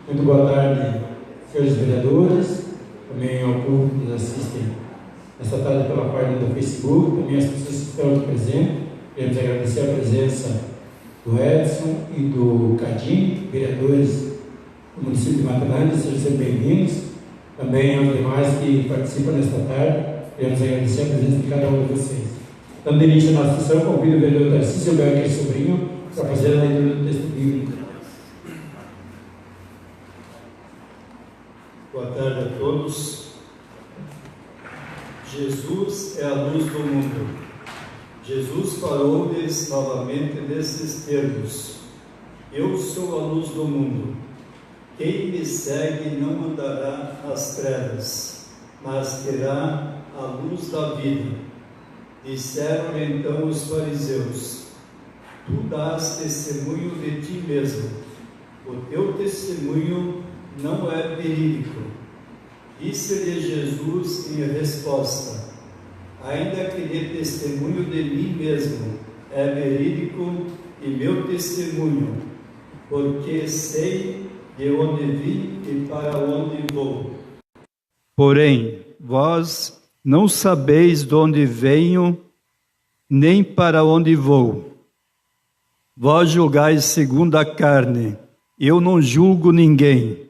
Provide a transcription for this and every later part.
Muito boa tarde, senhores vereadores, também ao público que nos assistem esta tarde pela página do Facebook, também as pessoas que estão aqui presentes. Queremos agradecer a presença do Edson e do Cadim, vereadores do município de Mata Grande, sejam sempre bem-vindos. Também aos demais que participam nesta tarde, queremos agradecer a presença de cada um de vocês. Dando início à nossa sessão, convido o vereador Tarcísio Becker Sobrinho para fazer a leitura do texto bíblico. Boa tarde a todos. Jesus é a luz do mundo. Jesus falou-lhes novamente nesses termos: Eu sou a luz do mundo. Quem me segue não andará nas trevas, mas terá a luz da vida. Disseram-lhe então os fariseus: Tu dás testemunho de ti mesmo. O teu testemunho não é verídico. Disse-lhe Jesus em resposta: Ainda que dê testemunho de mim mesmo, é verídico e meu testemunho, porque sei de onde vim e para onde vou. Porém, vós não sabeis de onde venho, nem para onde vou. Vós julgais segundo a carne, eu não julgo ninguém.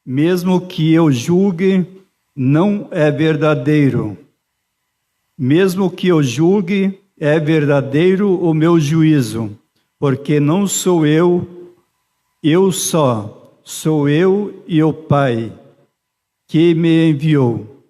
Mesmo que eu julgue, não é verdadeiro. Mesmo que eu julgue, é verdadeiro o meu juízo, porque não sou eu só, sou eu e o Pai que me enviou.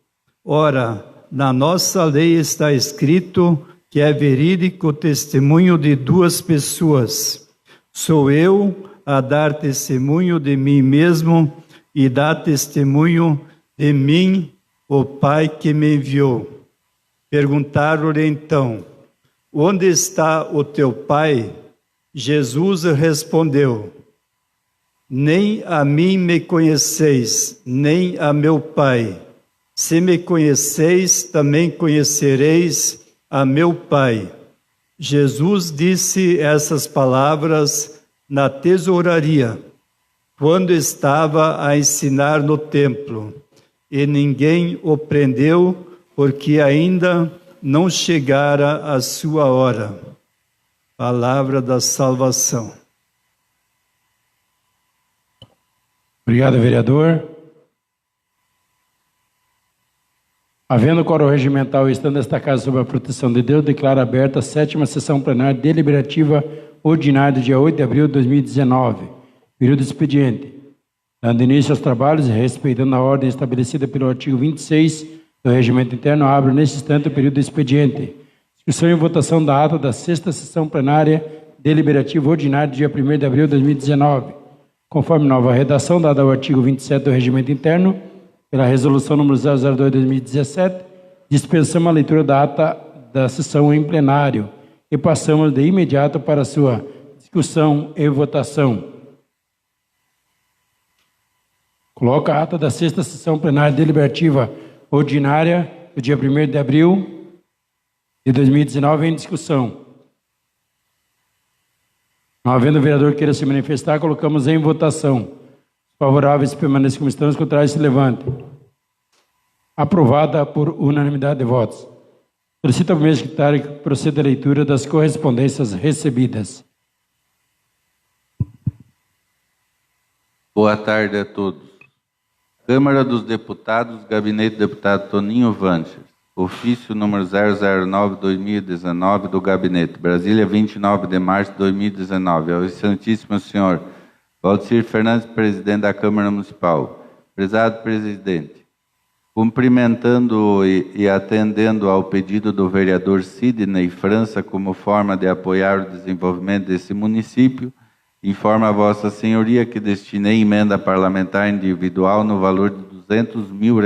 Ora, na nossa lei está escrito que é verídico o testemunho de duas pessoas. Sou eu a dar testemunho de mim mesmo, e dá testemunho de mim o Pai que me enviou. Perguntaram-lhe então: Onde está o teu Pai? Jesus respondeu: Nem a mim me conheceis, nem a meu Pai. Se me conheceis, também conhecereis a meu Pai. Jesus disse essas palavras na tesouraria, quando estava a ensinar no templo, e ninguém o prendeu, porque ainda não chegara a sua hora. Palavra da salvação. Obrigado, vereador. Havendo quórum regimental e estando esta casa sob a proteção de Deus, declaro aberta a 7ª sessão plenária deliberativa ordinária do dia 8 de abril de 2019. Período expediente. Dando início aos trabalhos e respeitando a ordem estabelecida pelo artigo 26 do Regimento Interno, abro neste instante o período expediente. Discussão e votação da ata da 6ª sessão plenária deliberativa ordinária do dia 1º de abril de 2019. Conforme nova redação dada ao artigo 27 do Regimento Interno, pela resolução número 002 de 2017, dispensamos a leitura da ata da sessão em plenário e passamos de imediato para a sua discussão e votação. Coloca a ata da 6ª sessão plenária deliberativa ordinária do dia 1º de abril de 2019 em discussão. Não havendo vereador que queira se manifestar, colocamos em votação. Favoráveis permaneçam como estão, os contrários se levantem. Aprovada por unanimidade de votos. Solicito ao primeiro secretário que proceda a leitura das correspondências recebidas. Boa tarde a todos. Câmara dos Deputados, Gabinete do Deputado Toninho Vanches. Ofício número 009/2019 do Gabinete. Brasília, 29 de março de 2019. Ao Excelentíssimo Senhor Valdecir Fernandes, Presidente da Câmara Municipal. Prezado Presidente, cumprimentando e atendendo ao pedido do vereador Sidney França como forma de apoiar o desenvolvimento desse município, informo a Vossa Senhoria que destinei emenda parlamentar individual no valor de R$200 mil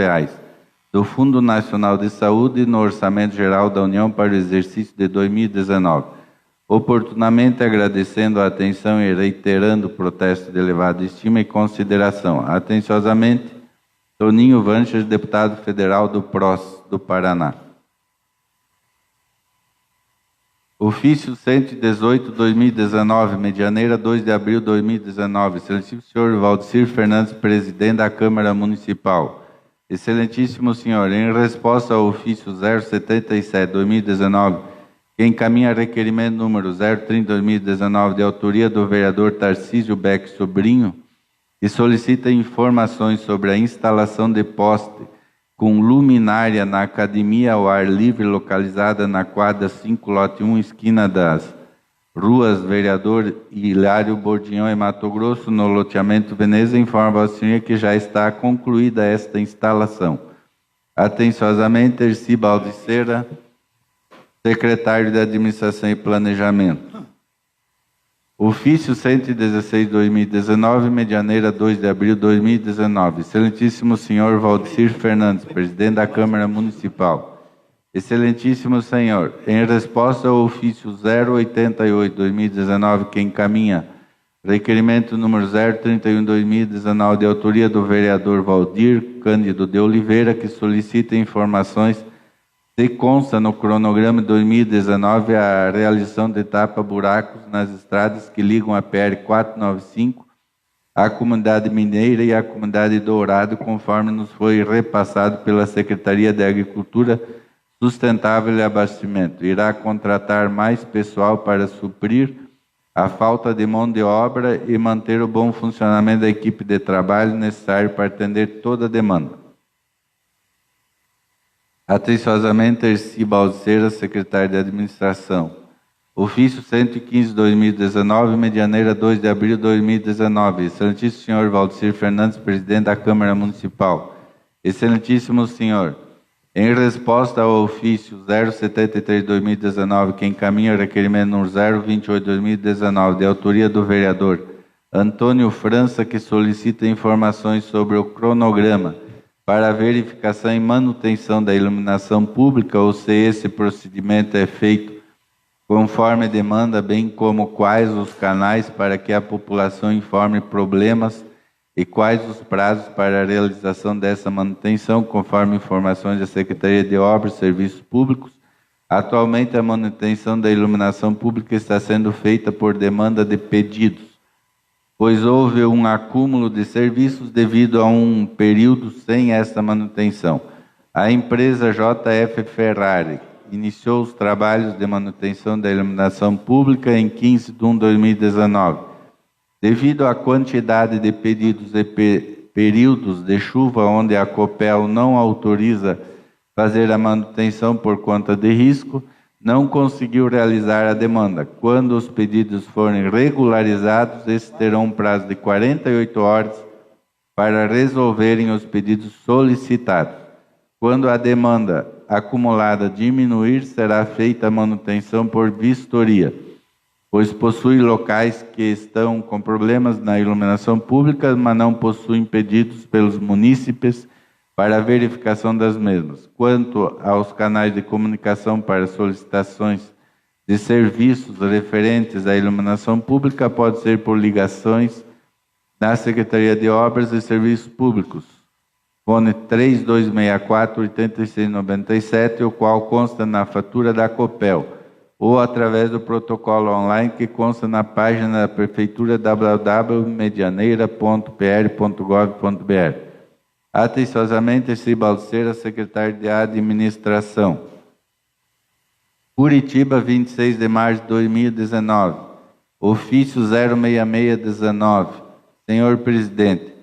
do Fundo Nacional de Saúde no Orçamento Geral da União para o exercício de 2019. Oportunamente agradecendo a atenção e reiterando o protesto de elevada estima e consideração. Atenciosamente, Toninho Vanches, deputado federal do PROS do Paraná. Ofício 118/2019, Medianeira, 2 de abril de 2019. Excelentíssimo senhor Valdecir Fernandes, presidente da Câmara Municipal. Excelentíssimo senhor, em resposta ao ofício 077/2019, que encaminha requerimento número 030/2019, de autoria do vereador Tarcísio Beck Sobrinho, e solicita informações sobre a instalação de poste com luminária na academia ao ar livre, localizada na quadra 5, lote 1, esquina das ruas Vereador Hilário Bordignon e Mato Grosso, no loteamento Veneza, informa a senhoria que já está concluída esta instalação. Atenciosamente, Erci Baldiceira, secretário de Administração e Planejamento. Ofício 116/2019, Medianeira, 2 de abril de 2019. Excelentíssimo senhor Valdecir Fernandes, presidente da Câmara Municipal. Excelentíssimo senhor, em resposta ao ofício 088/2019, que encaminha requerimento número 031/2019, de autoria do vereador Valdir Cândido de Oliveira, que solicita informações se consta no cronograma de 2019 a realização de tapa-buracos nas estradas que ligam a PR 495, a comunidade mineira e a comunidade Dourado, conforme nos foi repassado pela Secretaria de Agricultura Sustentável e Abastecimento. Irá contratar mais pessoal para suprir a falta de mão de obra e manter o bom funcionamento da equipe de trabalho necessário para atender toda a demanda. Atenciosamente, Erci Baldiceira, secretário de Administração. Ofício 115/2019, Medianeira, 2 de abril de 2019. Excelentíssimo senhor Valdecir Fernandes, presidente da Câmara Municipal. Excelentíssimo senhor, em resposta ao ofício 073/2019, que encaminha o requerimento número 028/2019, de autoria do vereador Antônio França, que solicita informações sobre o cronograma para a verificação e manutenção da iluminação pública, ou se esse procedimento é feito conforme demanda, bem como quais os canais para que a população informe problemas e quais os prazos para a realização dessa manutenção, conforme informações da Secretaria de Obras e Serviços Públicos. Atualmente, a manutenção da iluminação pública está sendo feita por demanda de pedidos, pois houve um acúmulo de serviços devido a um período sem esta manutenção. A empresa JF Ferrari iniciou os trabalhos de manutenção da iluminação pública em 15 de 1 de 2019. Devido à quantidade de pedidos e períodos de chuva onde a Copel não autoriza fazer a manutenção por conta de risco, não conseguiu realizar a demanda. Quando os pedidos forem regularizados, esses terão um prazo de 48 horas para resolverem os pedidos solicitados. Quando a demanda acumulada diminuir, será feita a manutenção por vistoria, pois possui locais que estão com problemas na iluminação pública, mas não possuem pedidos pelos munícipes para a verificação das mesmas. Quanto aos canais de comunicação para solicitações de serviços referentes à iluminação pública, pode ser por ligações na Secretaria de Obras e Serviços Públicos, fone 3264-8697, o qual consta na fatura da Copel, ou através do protocolo online que consta na página da Prefeitura www.medianeira.pr.gov.br. Atenciosamente, Erci Baldiceira, secretário de Administração. Curitiba, 26 de março de 2019. Ofício 06619. Senhor presidente,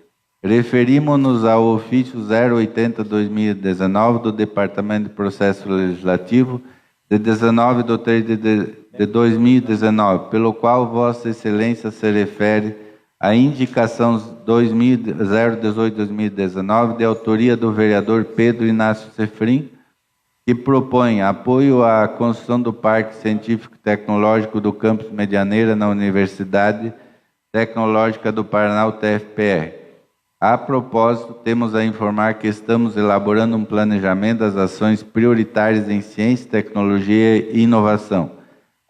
referimos-nos ao ofício 080/2019 do Departamento de Processo Legislativo de 19 de 3 de 2019, pelo qual Vossa Excelência se refere à indicação 018/2019 de autoria do vereador Pedro Inácio Sefrim, que propõe apoio à construção do Parque Científico e Tecnológico do Campus Medianeira na Universidade Tecnológica do Paraná, UTFPR. A propósito, temos a informar que estamos elaborando um planejamento das ações prioritárias em ciência, tecnologia e inovação.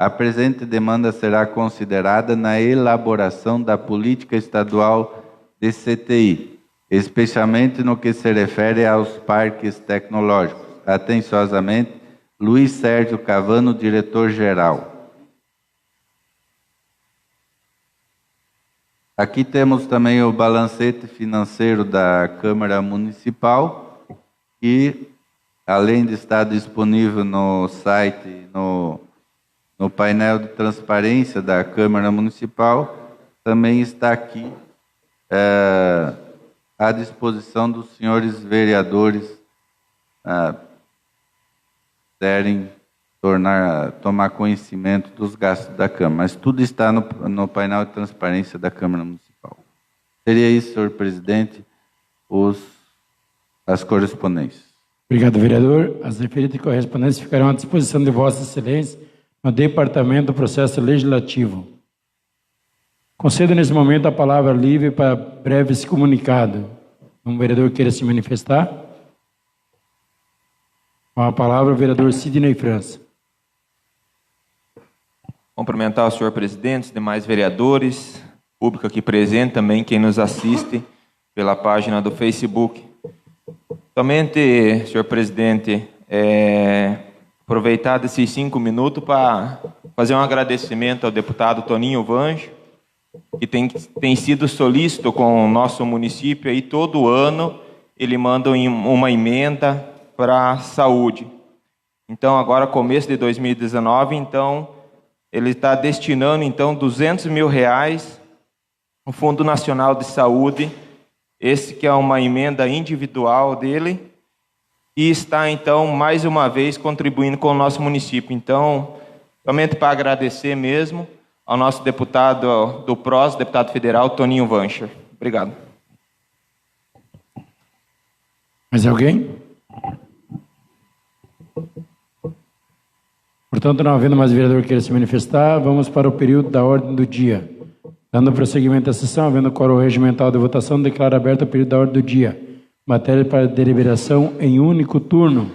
A presente demanda será considerada na elaboração da política estadual de CTI, especialmente no que se refere aos parques tecnológicos. Atenciosamente, Luiz Sérgio Cavano, diretor-geral. Aqui temos também o balancete financeiro da Câmara Municipal, que, além de estar disponível no site, no painel de transparência da Câmara Municipal, também está aqui à disposição dos senhores vereadores tomar conhecimento dos gastos da Câmara. Mas tudo está no painel de transparência da Câmara Municipal. Seria isso, senhor presidente, as correspondências. Obrigado, vereador. As referidas correspondências ficarão à disposição de Vossa Excelência no Departamento do Processo Legislativo. Concedo nesse momento a palavra livre para breves comunicado. Um vereador queira se manifestar? Com a palavra o vereador Sidney França. Cumprimentar o senhor presidente, os demais vereadores, público aqui presente, também quem nos assiste pela página do Facebook. Somente, senhor presidente, aproveitar desses 5 minutos para fazer um agradecimento ao deputado Toninho Vancho, que tem sido solícito com o nosso município, e todo ano ele manda uma emenda para a saúde. Então, agora, começo de 2019, então, ele está destinando, então, R$200 mil no Fundo Nacional de Saúde, esse que é uma emenda individual dele, e está, então, mais uma vez, contribuindo com o nosso município. Então, somente para agradecer mesmo ao nosso deputado do PROS, deputado federal, Toninho Vancher. Obrigado. Mais alguém? Portanto, não havendo mais vereador que queira se manifestar, vamos para o período da ordem do dia. Dando prosseguimento à sessão, havendo quórum regimental de votação, declaro aberto o período da ordem do dia. Matéria para deliberação em único turno.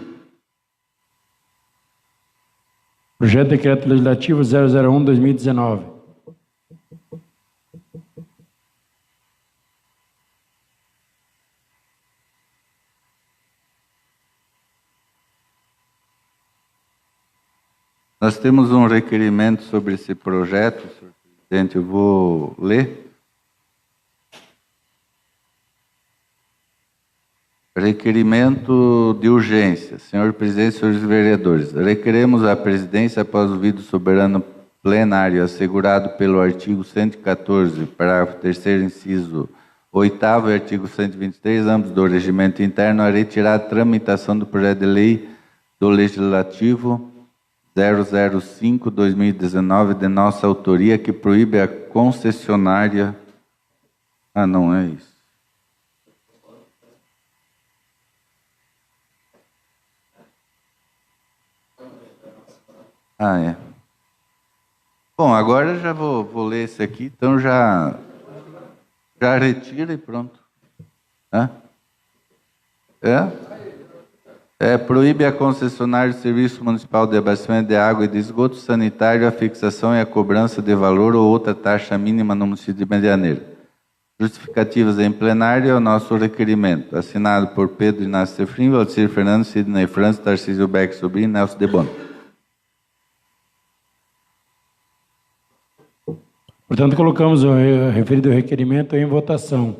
Projeto de Decreto Legislativo 001/2019. Nós temos um requerimento sobre esse projeto, senhor presidente, eu vou ler. Requerimento de urgência. Senhor presidente, senhores vereadores, requeremos à presidência, após o ouvido soberano plenário assegurado pelo artigo 114, parágrafo 3º, inciso 8º e artigo 123, ambos do regimento interno, a retirar a tramitação do projeto de lei do Legislativo 005/2019 de nossa autoria, que proíbe a concessionária... Ah, não é isso. Ah, é. Bom, agora eu já vou ler esse aqui, então já retira e pronto. Hã? Proíbe a concessionária do Serviço Municipal de Abastecimento de Água e de Esgoto Sanitário a fixação e a cobrança de valor ou outra taxa mínima no município de Medianeira. Justificativas em plenário é o nosso requerimento. Assinado por Pedro Inácio Sefrim, Valdecir Fernando, Sidney França, Tarcísio Beck Sobrinho e Nelson de Bono. Portanto, colocamos o referido requerimento em votação.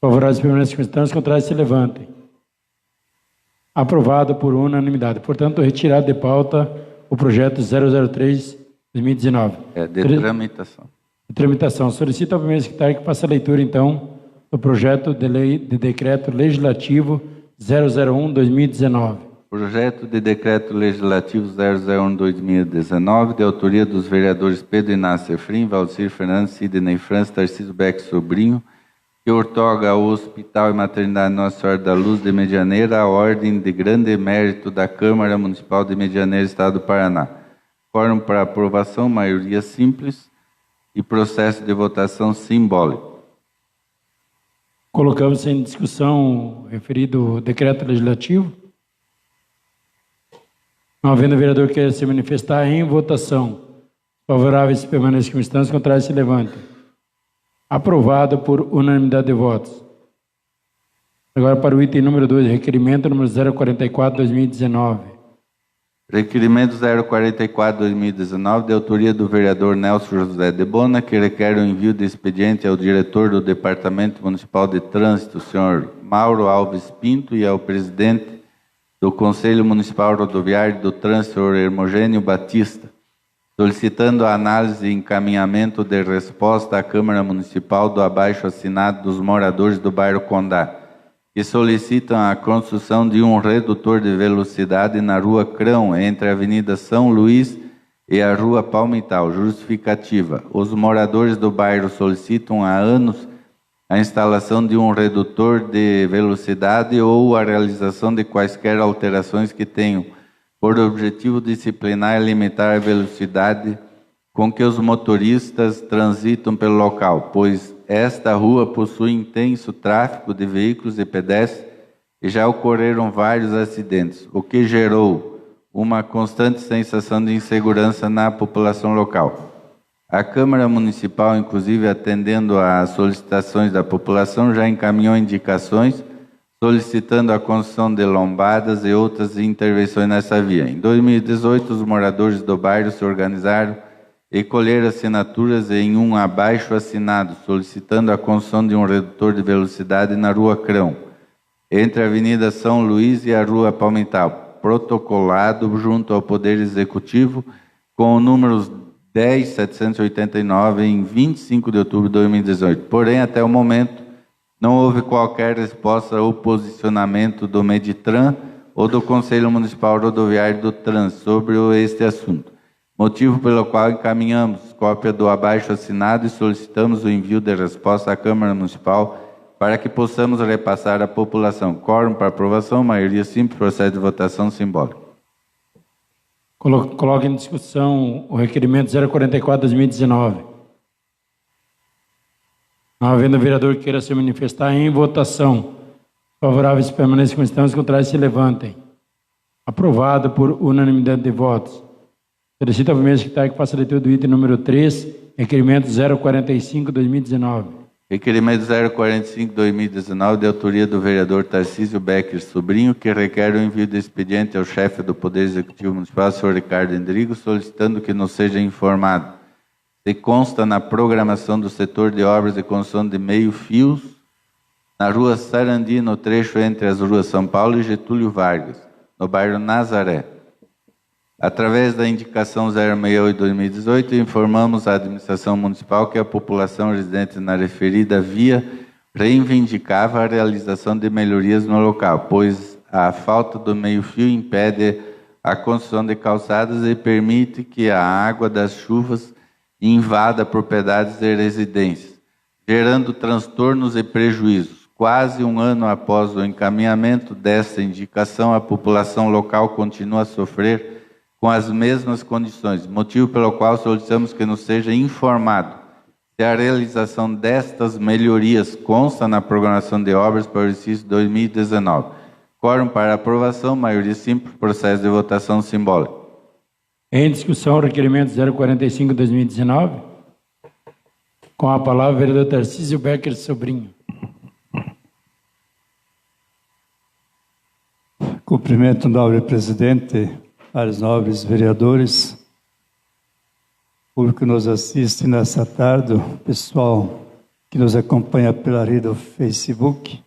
Favoráveis permanecem como estão, os contrários se levantem. Aprovado por unanimidade. Portanto, retirado de pauta o projeto 003/2019. De tramitação. De tramitação. Solicito ao primeiro secretário que faça a leitura, então, do projeto de lei de decreto legislativo 001/2019. Projeto de Decreto Legislativo 001/2019, de autoria dos vereadores Pedro Inácio Sefrim, Valdecir Fernandes, Sidney França, Tarcísio Beck Sobrinho, que outorga ao Hospital e Maternidade Nossa Senhora da Luz de Medianeira a ordem de grande mérito da Câmara Municipal de Medianeira, Estado do Paraná. Quórum para aprovação, maioria simples e processo de votação simbólico. Colocamos em discussão o referido decreto legislativo. Não havendo vereador que queira se manifestar, em votação. Favoráveis permaneçam como estão, os contrários se levantem. Aprovado por unanimidade de votos. Agora para o item número 2, requerimento número 044/2019. Requerimento 044/2019, de autoria do vereador Nelson José de Bona, que requer o envio de expediente ao diretor do Departamento Municipal de Trânsito, senhor Mauro Alves Pinto, e ao presidente do Conselho Municipal Rodoviário do Trânsito, senhor Hermogênio Batista, solicitando a análise e encaminhamento de resposta à Câmara Municipal do abaixo assinado dos moradores do bairro Condá, que solicitam a construção de um redutor de velocidade na Rua Crão, entre a Avenida São Luís e a Rua Palmital. Justificativa: os moradores do bairro solicitam há anos a instalação de um redutor de velocidade ou a realização de quaisquer alterações que tenham por objetivo disciplinar e limitar a velocidade com que os motoristas transitam pelo local, pois esta rua possui intenso tráfego de veículos e pedestres e já ocorreram vários acidentes, o que gerou uma constante sensação de insegurança na população local. A Câmara Municipal, inclusive atendendo às solicitações da população, já encaminhou indicações solicitando a construção de lombadas e outras intervenções nessa via. Em 2018, os moradores do bairro se organizaram e colheram assinaturas em um abaixo assinado, solicitando a construção de um redutor de velocidade na Rua Crão, entre a Avenida São Luís e a Rua Palmital, protocolado junto ao Poder Executivo com o número 10.789 em 25 de outubro de 2018. Porém, até o momento, não houve qualquer resposta ou posicionamento do Meditran ou do Conselho Municipal Rodoviário do Trânsito sobre este assunto, motivo pelo qual encaminhamos cópia do abaixo assinado e solicitamos o envio de resposta à Câmara Municipal para que possamos repassar à população. Quórum para aprovação, maioria simples, processo de votação simbólica. Coloque em discussão o requerimento 044/2019. Não havendo vereador que queira se manifestar em votação, favoráveis permaneçam como estão, os contrários se levantem. Aprovado por unanimidade de votos. Solicito ao primeiro secretário que faça a leitura do item número 3, requerimento 045/2019. Requerimento 045/2019, de autoria do vereador Tarcísio Becker Sobrinho, que requer o envio de expediente ao chefe do Poder Executivo Municipal, senhor Ricardo Endrigo, solicitando que nos seja informado se consta na programação do setor de obras de construção de meio-fios na Rua Sarandi, no trecho entre as ruas São Paulo e Getúlio Vargas, no bairro Nazaré. Através da indicação 068/2018, informamos à administração municipal que a população residente na referida via reivindicava a realização de melhorias no local, pois a falta do meio-fio impede a construção de calçadas e permite que a água das chuvas invada propriedades e residências, gerando transtornos e prejuízos. Quase um ano após o encaminhamento dessa indicação, a população local continua a sofrer com as mesmas condições, motivo pelo qual solicitamos que nos seja informado se a realização destas melhorias consta na programação de obras para o exercício 2019. Quórum para aprovação, maioria simples, processo de votação simbólica. Em discussão, o requerimento 045/2019. Com a palavra, o vereador Tarcísio Becker Sobrinho. Cumprimento o nobre presidente, vários nobres vereadores, público que nos assiste nessa tarde, o pessoal que nos acompanha pela rede do Facebook.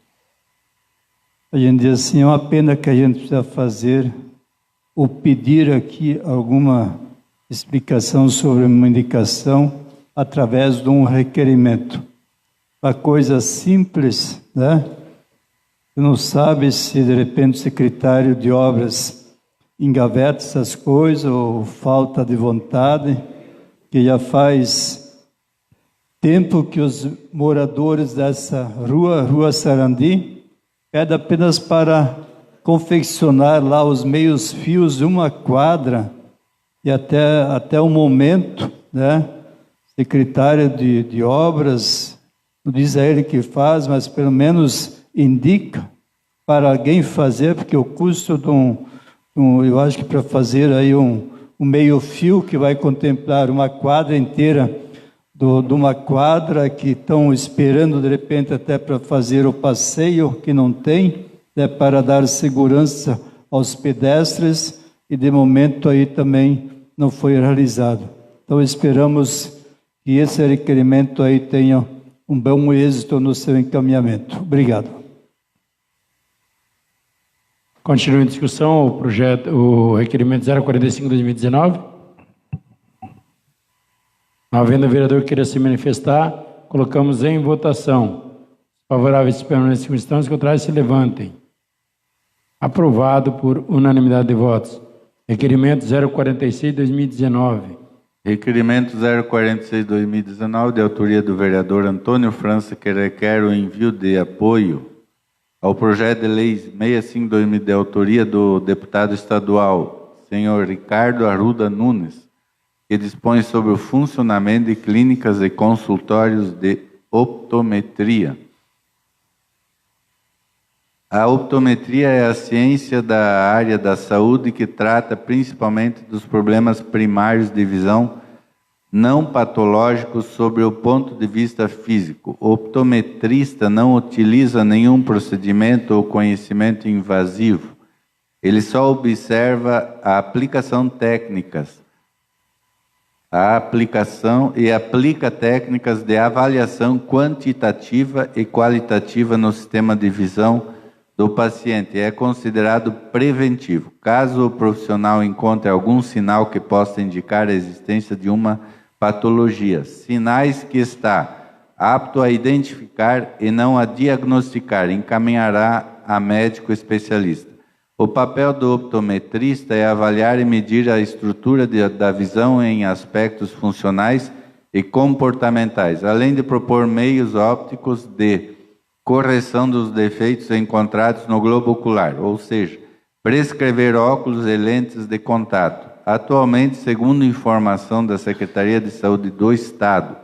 A gente diz assim, é uma pena que a gente precisa fazer ou pedir aqui alguma explicação sobre uma indicação através de um requerimento. Uma coisa simples, né? Você não sabe se de repente o secretário de obras engaveta essas coisas ou falta de vontade, que já faz tempo que os moradores dessa rua Sarandi, pedem apenas para confeccionar lá os meios fios de uma quadra, e até o momento, né, secretário de obras, não diz a ele que faz, mas pelo menos indica para alguém fazer, porque o custo de eu acho que para fazer aí um meio fio que vai contemplar uma quadra inteira de uma quadra que estão esperando de repente até para fazer o passeio que não tem, né, para dar segurança aos pedestres, e de momento aí também não foi realizado. Então esperamos que esse requerimento aí tenha um bom êxito no seu encaminhamento. Obrigado. Continua em discussão o requerimento 045/2019. Não havendo vereador que queira se manifestar, colocamos em votação. Favoráveis permanecem como estão, os contrários se levantem. Aprovado por unanimidade de votos. Requerimento 046/2019. Requerimento 046/2019, de autoria do vereador Antônio França, que requer o envio de apoio ao projeto de lei 65/2000, de autoria do deputado estadual, senhor Ricardo Arruda Nunes, que dispõe sobre o funcionamento de clínicas e consultórios de optometria. A optometria é a ciência da área da saúde que trata principalmente dos problemas primários de visão não patológicos sob o ponto de vista físico. O optometrista não utiliza nenhum procedimento ou conhecimento invasivo. Ele só observa a aplicação técnicas, e aplica técnicas de avaliação quantitativa e qualitativa no sistema de visão do paciente. É considerado preventivo. Caso o profissional encontre algum sinal que possa indicar a existência de uma patologia, sinais que está apto a identificar e não a diagnosticar, encaminhará a médico especialista. O papel do optometrista é avaliar e medir a estrutura da visão em aspectos funcionais e comportamentais, além de propor meios ópticos de correção dos defeitos encontrados no globo ocular, ou seja, prescrever óculos e lentes de contato. Atualmente, segundo informação da Secretaria de Saúde do Estado,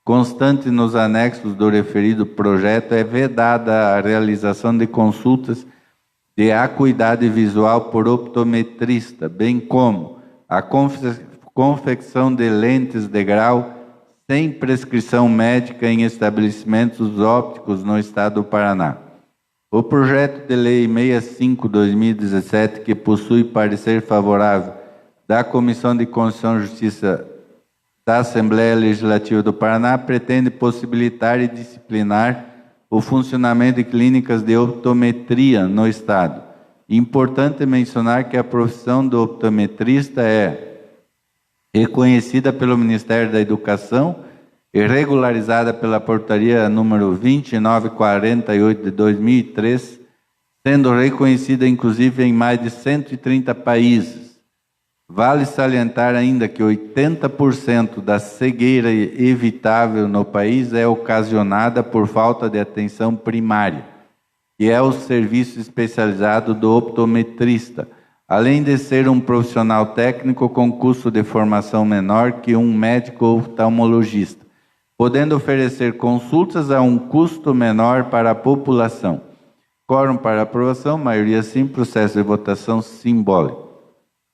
constante nos anexos do referido projeto, é vedada a realização de consultas de acuidade visual por optometrista, bem como a confecção de lentes de grau sem prescrição médica em estabelecimentos ópticos no Estado do Paraná. O projeto de lei 65/2017, que possui parecer favorável da Comissão de Constituição e Justiça da Assembleia Legislativa do Paraná, pretende possibilitar e disciplinar o funcionamento de clínicas de optometria no Estado. Importante mencionar que a profissão do optometrista é reconhecida pelo Ministério da Educação e regularizada pela portaria número 2948 de 2003, sendo reconhecida inclusive em mais de 130 países. Vale salientar ainda que 80% da cegueira evitável no país é ocasionada por falta de atenção primária, que é o serviço especializado do optometrista, além de ser um profissional técnico com custo de formação menor que um médico oftalmologista, podendo oferecer consultas a um custo menor para a população. Quórum para aprovação, maioria sim, processo de votação simbólico.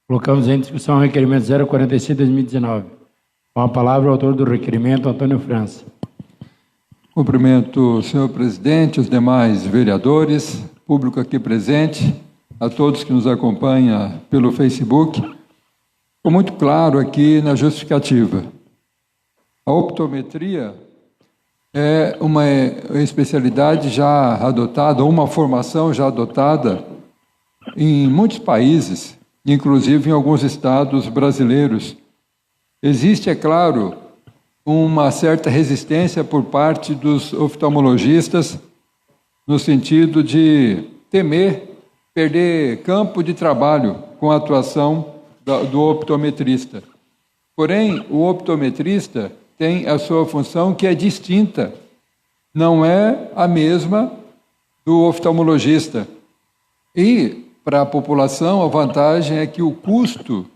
Colocamos em discussão o requerimento 046/2019. Com a palavra o autor do requerimento, Antônio França. Cumprimento o senhor presidente, os demais vereadores, público aqui presente, a todos que nos acompanham pelo Facebook. Ficou muito claro aqui na justificativa. A optometria é uma especialidade já adotada, uma formação já adotada em muitos países, inclusive em alguns estados brasileiros. Existe, é claro, uma certa resistência por parte dos oftalmologistas, no sentido de temer perder campo de trabalho com a atuação do optometrista. Porém, o optometrista tem a sua função que é distinta, não é a mesma do oftalmologista. E, para a população, a vantagem é que o custo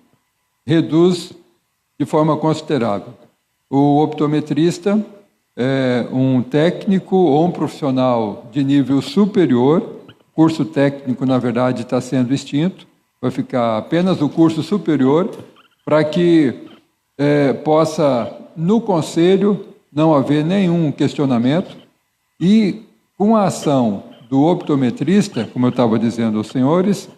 reduz de forma considerável. O optometrista é um técnico ou um profissional de nível superior. O curso técnico, na verdade, está sendo extinto. Vai ficar apenas o curso superior para que possa, no Conselho, não haver nenhum questionamento. E, com a ação do optometrista, como eu estava dizendo aos senhores,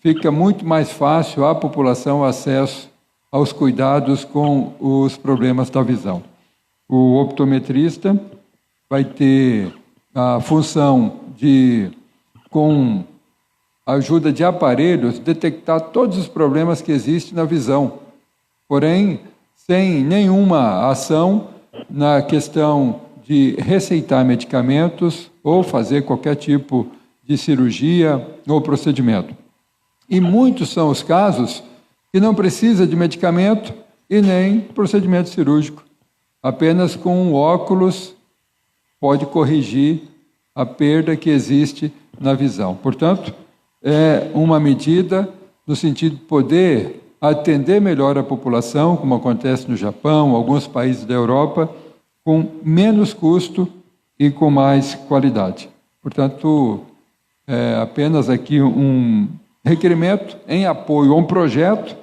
fica muito mais fácil à população acesso aos cuidados com os problemas da visão. O optometrista vai ter a função de, com a ajuda de aparelhos, detectar todos os problemas que existem na visão, porém, sem nenhuma ação na questão de receitar medicamentos ou fazer qualquer tipo de cirurgia ou procedimento. E muitos são os casos que não precisa de medicamento e nem procedimento cirúrgico. Apenas com um óculos pode corrigir a perda que existe na visão. Portanto, é uma medida no sentido de poder atender melhor a população, como acontece no Japão, alguns países da Europa, com menos custo e com mais qualidade. Portanto, é apenas aqui um requerimento em apoio a um projeto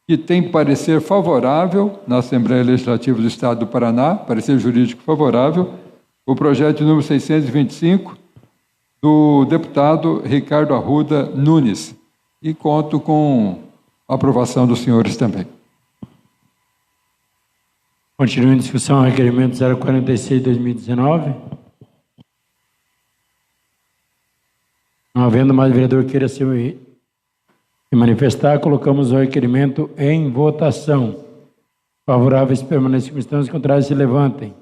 que tem parecer favorável na Assembleia Legislativa do Estado do Paraná, parecer jurídico favorável, o projeto de número 625, do deputado Ricardo Arruda Nunes, e conto com a aprovação dos senhores também. Continua em discussão o requerimento 046/2019. Não havendo mais vereador que queira se manifestar, colocamos o requerimento em votação. Favoráveis permaneçam como estão, os contrários se levantem.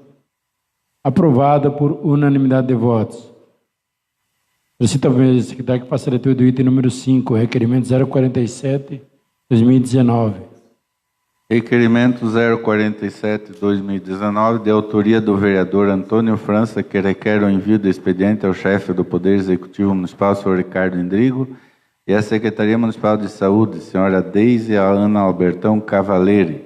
Aprovado por unanimidade de votos. Solicito ao secretário que faça a leitura do item número 5, requerimento 047/2019. Requerimento 047/2019, de autoria do vereador Antônio França, que requer o envio do expediente ao chefe do Poder Executivo Municipal, senhor Ricardo Endrigo, e à Secretaria Municipal de Saúde, senhora Deise Ana Albertão Cavalieri,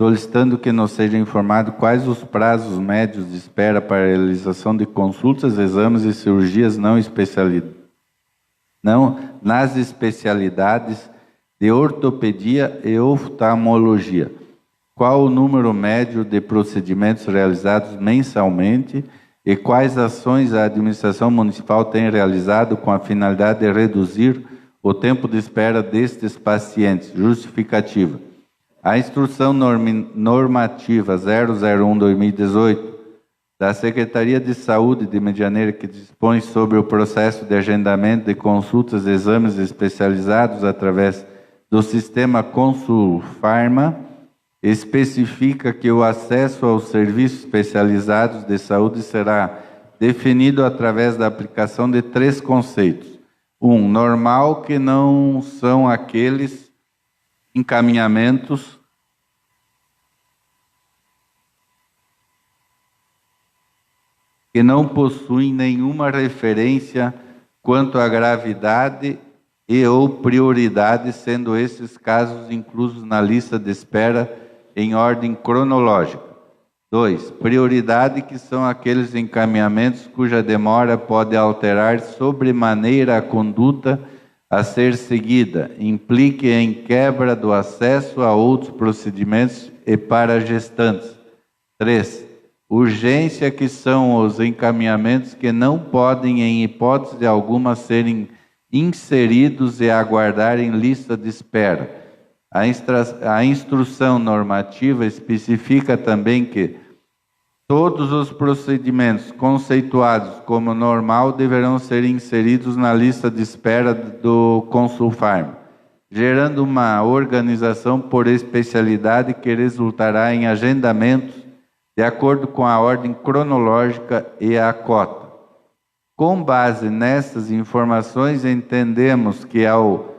solicitando que nos seja informado quais os prazos médios de espera para a realização de consultas, exames e cirurgias nas especialidades de ortopedia e oftalmologia. Qual o número médio de procedimentos realizados mensalmente e quais ações a administração municipal tem realizado com a finalidade de reduzir o tempo de espera destes pacientes? Justificativa. A Instrução Normativa 001/2018 da Secretaria de Saúde de Medianeira, que dispõe sobre o processo de agendamento de consultas e exames especializados através do sistema Consulfarma, especifica que o acesso aos serviços especializados de saúde será definido através da aplicação de 3 conceitos. 1. Normal, que não são aqueles encaminhamentos que não possuem nenhuma referência quanto à gravidade e ou prioridade, sendo esses casos inclusos na lista de espera em ordem cronológica. 2. Prioridade, que são aqueles encaminhamentos cuja demora pode alterar sobremaneira a conduta a ser seguida, implique em quebra do acesso a outros procedimentos e para gestantes. 3. Urgência, que são os encaminhamentos que não podem, em hipótese alguma, serem inseridos e aguardar em lista de espera. A instrução normativa especifica também que todos os procedimentos conceituados como normal deverão ser inseridos na lista de espera do Consulfarma, gerando uma organização por especialidade que resultará em agendamentos de acordo com a ordem cronológica e a cota. Com base nessas informações, entendemos que ao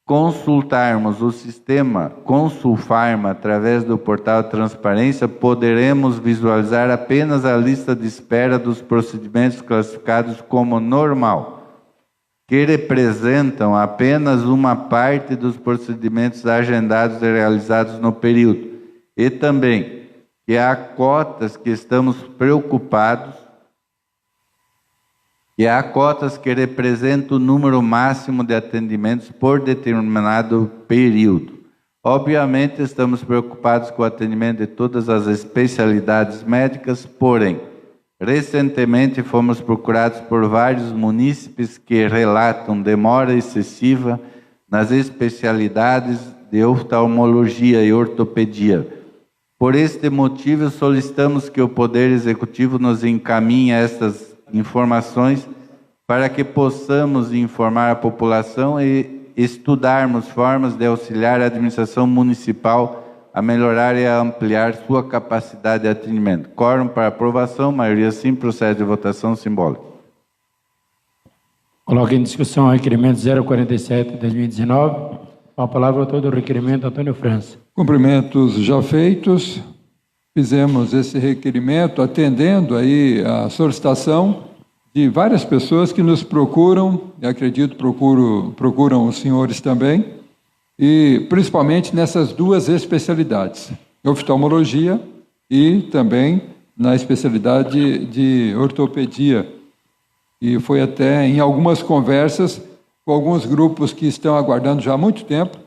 consultarmos o sistema Consulfarma através do portal Transparência, poderemos visualizar apenas a lista de espera dos procedimentos classificados como normal, que representam apenas uma parte dos procedimentos agendados e realizados no período, e também que há cotas que estamos preocupados, e há cotas que representam o número máximo de atendimentos por determinado período. Obviamente, estamos preocupados com o atendimento de todas as especialidades médicas, porém, recentemente fomos procurados por vários munícipes que relatam demora excessiva nas especialidades de oftalmologia e ortopedia. Por este motivo, solicitamos que o Poder Executivo nos encaminhe estas informações para que possamos informar a população e estudarmos formas de auxiliar a administração municipal a melhorar e a ampliar sua capacidade de atendimento. Quórum para aprovação, maioria sim, processo de votação simbólica. Coloco em discussão o requerimento 047 de 2019. Com a palavra o autor do requerimento, Antônio França. Cumprimentos já feitos. Fizemos esse requerimento atendendo aí a solicitação de várias pessoas que nos procuram, e acredito procuram os senhores também, e principalmente nessas duas especialidades, oftalmologia e também na especialidade de ortopedia. E foi até em algumas conversas com alguns grupos que estão aguardando já há muito tempo,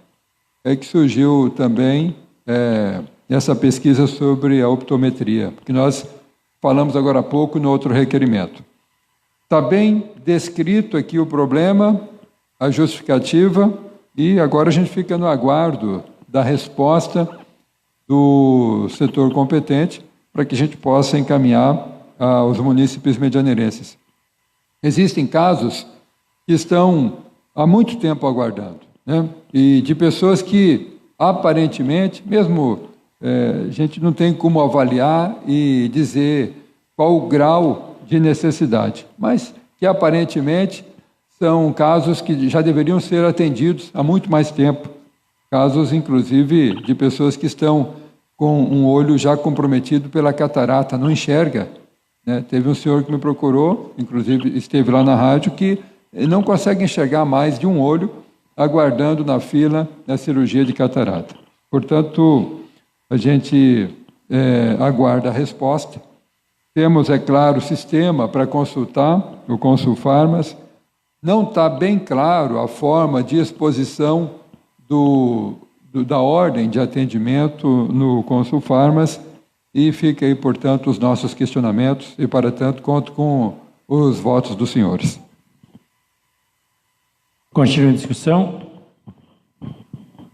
que surgiu também essa pesquisa sobre a optometria, que nós falamos agora há pouco no outro requerimento. Está bem descrito aqui o problema, a justificativa, e agora a gente fica no aguardo da resposta do setor competente para que a gente possa encaminhar aos munícipes medianeirenses. Existem casos que estão há muito tempo aguardando, né? E de pessoas que aparentemente, mesmo a gente não tem como avaliar e dizer qual o grau de necessidade, mas que aparentemente são casos que já deveriam ser atendidos há muito mais tempo, casos inclusive de pessoas que estão com um olho já comprometido pela catarata, não enxerga, né? Teve um senhor que me procurou, inclusive esteve lá na rádio, que não consegue enxergar mais de um olho, aguardando na fila da cirurgia de catarata. Portanto, a gente aguarda a resposta. Temos, é claro, o sistema para consultar, o Consulfarmas. Não está bem claro a forma de exposição da ordem de atendimento no Consulfarmas e fica aí, portanto, os nossos questionamentos e, para tanto, conto com os votos dos senhores. Continua a discussão.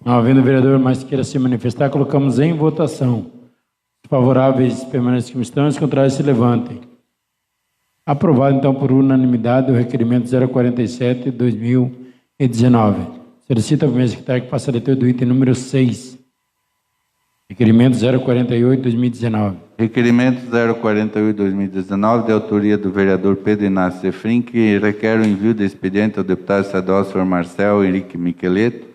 Não havendo vereador mais que queira se manifestar, colocamos em votação. Os favoráveis permaneçam como estão, os contrários se levantem. Aprovado, então, por unanimidade, o requerimento 047 de 2019. Solicito ao primeiro secretário que faça a leitura do item número 6. Requerimento 048 de 2019. Requerimento 048 de 2019, de autoria do vereador Pedro Inácio Sefrin, que requer o envio de expediente ao deputado estadual Sr. Marcel Henrique Miqueleto,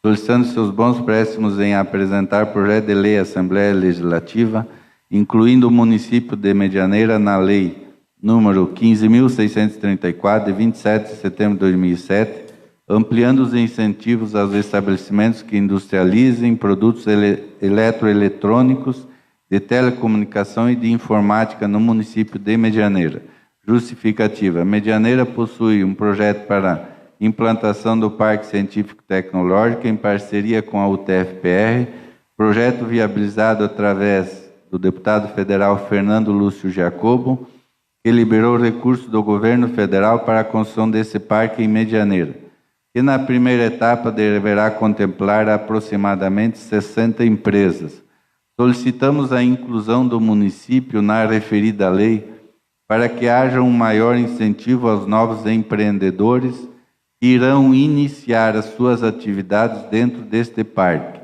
solicitando seus bons préstimos em apresentar projeto de lei à Assembleia Legislativa, incluindo o município de Medianeira na lei número 15.634, de 27 de setembro de 2007, ampliando os incentivos aos estabelecimentos que industrializem produtos eletroeletrônicos, de telecomunicação e de informática no município de Medianeira. Justificativa. Medianeira possui um projeto para implantação do Parque Científico Tecnológico em parceria com a UTFPR, projeto viabilizado através do deputado federal Fernando Lúcio Jacobo, que liberou recursos do governo federal para a construção desse parque em Medianeira, que na primeira etapa deverá contemplar aproximadamente 60 empresas. Solicitamos a inclusão do município na referida lei para que haja um maior incentivo aos novos empreendedores que irão iniciar as suas atividades dentro deste parque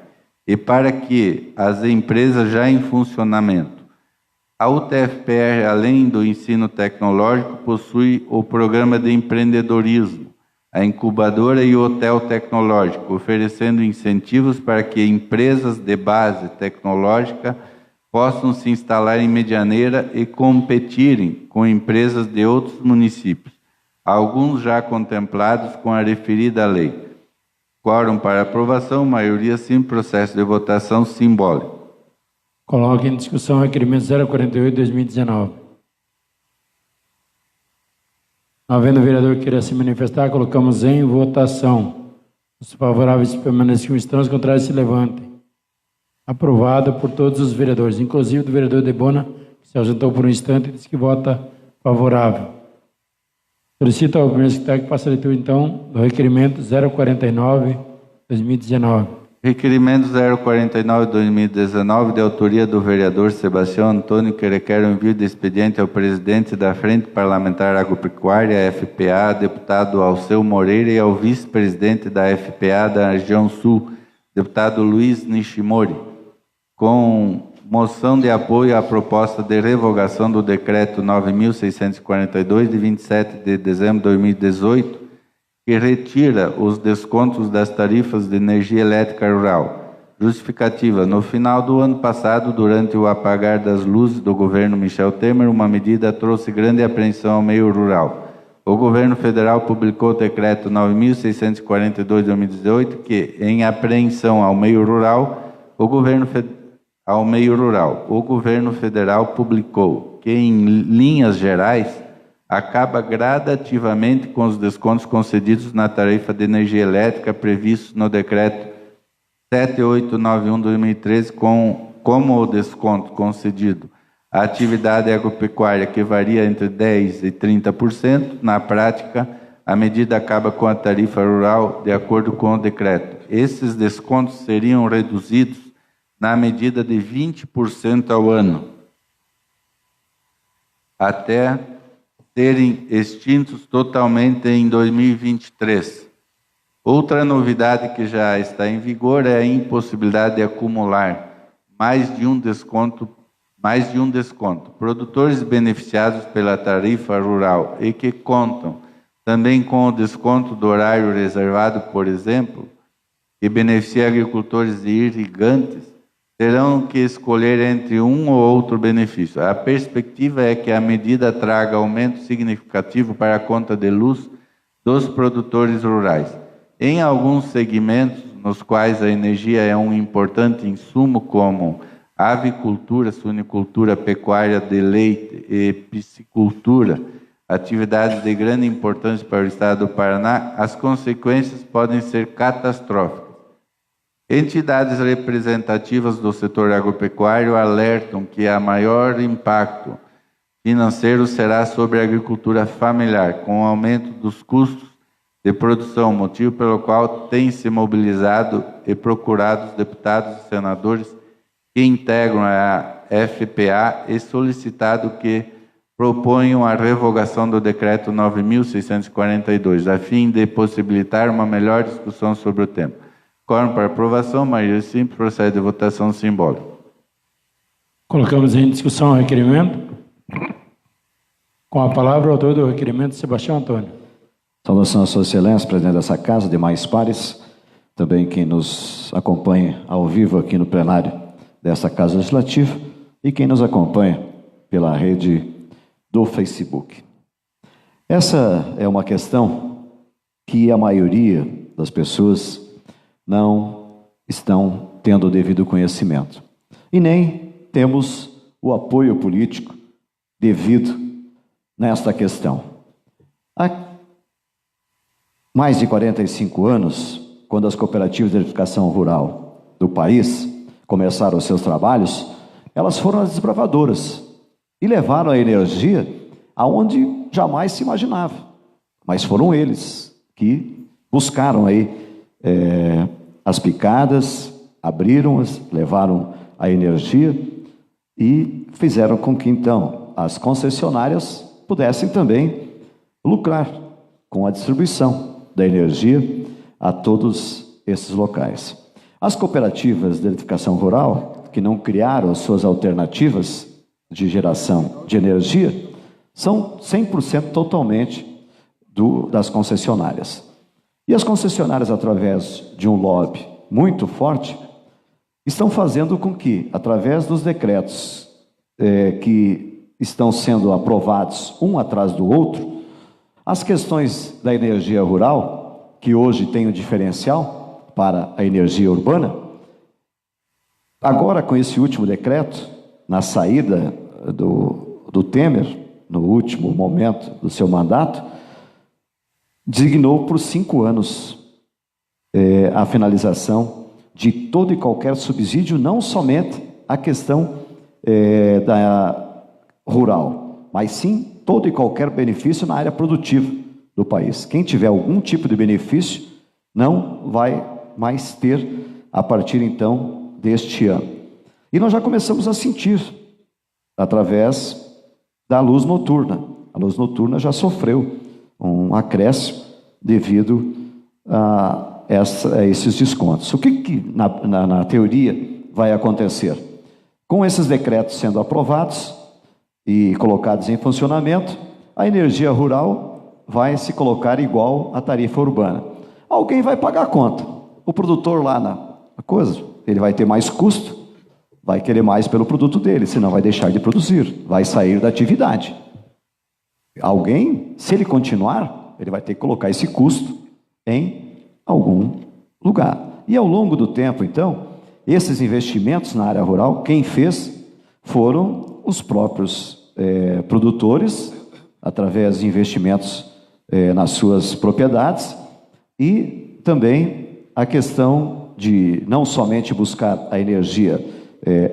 e para que as empresas já em funcionamento. A UTFPR, além do ensino tecnológico, possui o programa de empreendedorismo, a incubadora e o hotel tecnológico, oferecendo incentivos para que empresas de base tecnológica possam se instalar em Medianeira e competirem com empresas de outros municípios, alguns já contemplados com a referida lei. Quórum para aprovação, maioria sim, processo de votação simbólico. Coloque em discussão o requerimento 048 de 2019. Não havendo vereador que queira se manifestar, colocamos em votação. Os favoráveis permaneçam como estão, os contrários se levantem. Aprovado por todos os vereadores, inclusive do vereador Debona, que se ausentou por um instante e disse que vota favorável. Solicito ao primeiro secretário que faça a leitura, então, do requerimento 049 2019. Requerimento 049/2019, de autoria do vereador Sebastião Antônio, que requer o envio de expediente ao presidente da Frente Parlamentar Agropecuária, FPA, deputado Alceu Moreira, e ao vice-presidente da FPA da região Sul, deputado Luiz Nishimori, com moção de apoio à proposta de revogação do decreto 9.642, de 27 de dezembro de 2018, que retira os descontos das tarifas de energia elétrica rural. Justificativa: no final do ano passado, durante o apagar das luzes do governo Michel Temer, uma medida trouxe grande apreensão ao meio rural. O governo federal publicou o decreto 9.642 de 2018, que, em apreensão ao meio rural, o governo federal publicou que, em linhas gerais, acaba gradativamente com os descontos concedidos na tarifa de energia elétrica previstos no decreto 7891/2013, como o desconto concedido à atividade agropecuária, que varia entre 10% e 30%. Na prática, a medida acaba com a tarifa rural de acordo com o decreto. Esses descontos seriam reduzidos na medida de 20% ao ano, até serem extintos totalmente em 2023. Outra novidade que já está em vigor é a impossibilidade de acumular mais de um desconto. Produtores beneficiados pela tarifa rural e que contam também com o desconto do horário reservado, por exemplo, que beneficia agricultores e irrigantes, terão que escolher entre um ou outro benefício. A perspectiva é que a medida traga aumento significativo para a conta de luz dos produtores rurais. Em alguns segmentos, nos quais a energia é um importante insumo, como avicultura, suinicultura, pecuária de leite e piscicultura, atividades de grande importância para o estado do Paraná, as consequências podem ser catastróficas. Entidades representativas do setor agropecuário alertam que o maior impacto financeiro será sobre a agricultura familiar, com o aumento dos custos de produção, motivo pelo qual tem se mobilizado e procurado os deputados e senadores que integram a FPA e solicitado que proponham a revogação do decreto 9.642, a fim de possibilitar uma melhor discussão sobre o tema. Quórum para aprovação, maioria simples, procede a votação simbólica. Colocamos em discussão o requerimento. Com a palavra, o autor do requerimento, Sebastião Antônio. Saudação a Sua Excelência, presidente dessa casa, demais pares, também quem nos acompanha ao vivo aqui no plenário dessa Casa Legislativa e quem nos acompanha pela rede do Facebook. Essa é uma questão que a maioria das pessoas não estão tendo o devido conhecimento. E nem temos o apoio político devido nesta questão. Há mais de 45 anos, quando as cooperativas de edificação rural do país começaram os seus trabalhos, elas foram as desbravadoras e levaram a energia aonde jamais se imaginava. Mas foram eles que buscaram aí as picadas, abriram-as, levaram a energia e fizeram com que, então, as concessionárias pudessem também lucrar com a distribuição da energia a todos esses locais. As cooperativas de edificação rural, que não criaram as suas alternativas de geração de energia, são 100% totalmente das concessionárias. E as concessionárias, através de um lobby muito forte, estão fazendo com que, através dos decretos que estão sendo aprovados um atrás do outro, as questões da energia rural, que hoje tem o diferencial para a energia urbana, agora com esse último decreto, na saída do Temer, no último momento do seu mandato, designou por 5 anos a finalização de todo e qualquer subsídio, não somente a questão da rural, mas sim todo e qualquer benefício na área produtiva do país. Quem tiver algum tipo de benefício não vai mais ter a partir então deste ano. E nós já começamos a sentir através da luz noturna. A luz noturna já sofreu um acréscimo devido a esses descontos. O que na teoria vai acontecer? Com esses decretos sendo aprovados e colocados em funcionamento, a energia rural vai se colocar igual à tarifa urbana. Alguém vai pagar a conta. O produtor lá na coisa, ele vai ter mais custo, vai querer mais pelo produto dele, senão vai deixar de produzir, vai sair da atividade. Alguém, se ele continuar, ele vai ter que colocar esse custo em algum lugar. E ao longo do tempo, então, esses investimentos na área rural, quem fez foram os próprios produtores, através de investimentos nas suas propriedades, e também a questão de não somente buscar a energia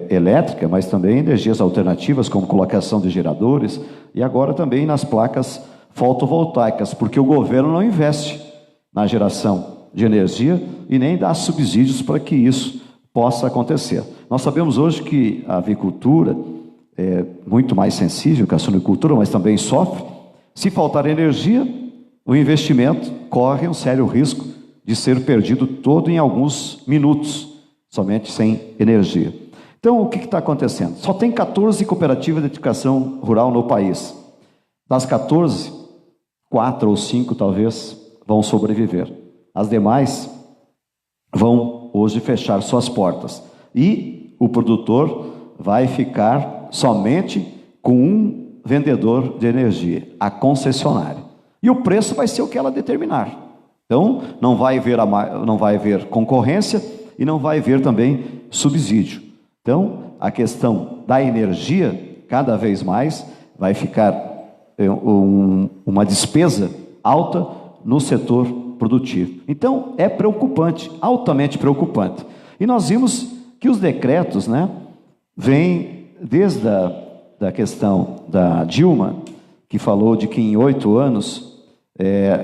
elétrica, mas também energias alternativas, como colocação de geradores, e agora também nas placas fotovoltaicas, porque o governo não investe na geração de energia e nem dá subsídios para que isso possa acontecer. Nós sabemos hoje que a avicultura é muito mais sensível que a suinocultura, mas também sofre. Se faltar energia, o investimento corre um sério risco de ser perdido todo em alguns minutos, somente sem energia. Então, o que está acontecendo? Só tem 14 cooperativas de educação rural no país. Das 14, 4 ou 5 talvez vão sobreviver. As demais vão hoje fechar suas portas. E o produtor vai ficar somente com um vendedor de energia, a concessionária. E o preço vai ser o que ela determinar. Então, não vai haver concorrência e não vai haver também subsídio. Então, a questão da energia, cada vez mais, vai ficar uma despesa alta no setor produtivo. Então, é preocupante, altamente preocupante. E nós vimos que os decretos, vêm desde da questão da Dilma, que falou de que em 8 anos,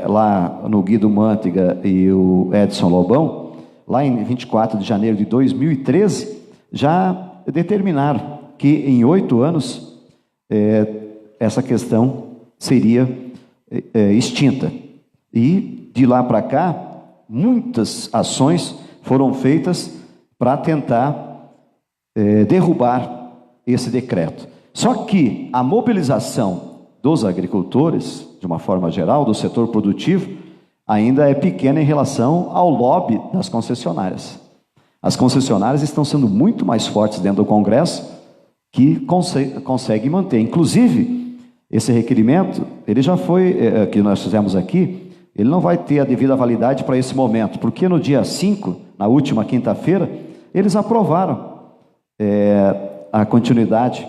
lá no Guido Mantega e o Edson Lobão, lá em 24 de janeiro de 2013, já determinaram que em 8 anos essa questão seria extinta. E de lá para cá, muitas ações foram feitas para tentar derrubar esse decreto. Só que a mobilização dos agricultores, de uma forma geral, do setor produtivo, ainda é pequena em relação ao lobby das concessionárias. As concessionárias estão sendo muito mais fortes dentro do Congresso, que conseguem manter. Inclusive, esse requerimento, ele já foi, que nós fizemos aqui, ele não vai ter a devida validade para esse momento, porque no dia 5, na última quinta-feira, eles aprovaram a continuidade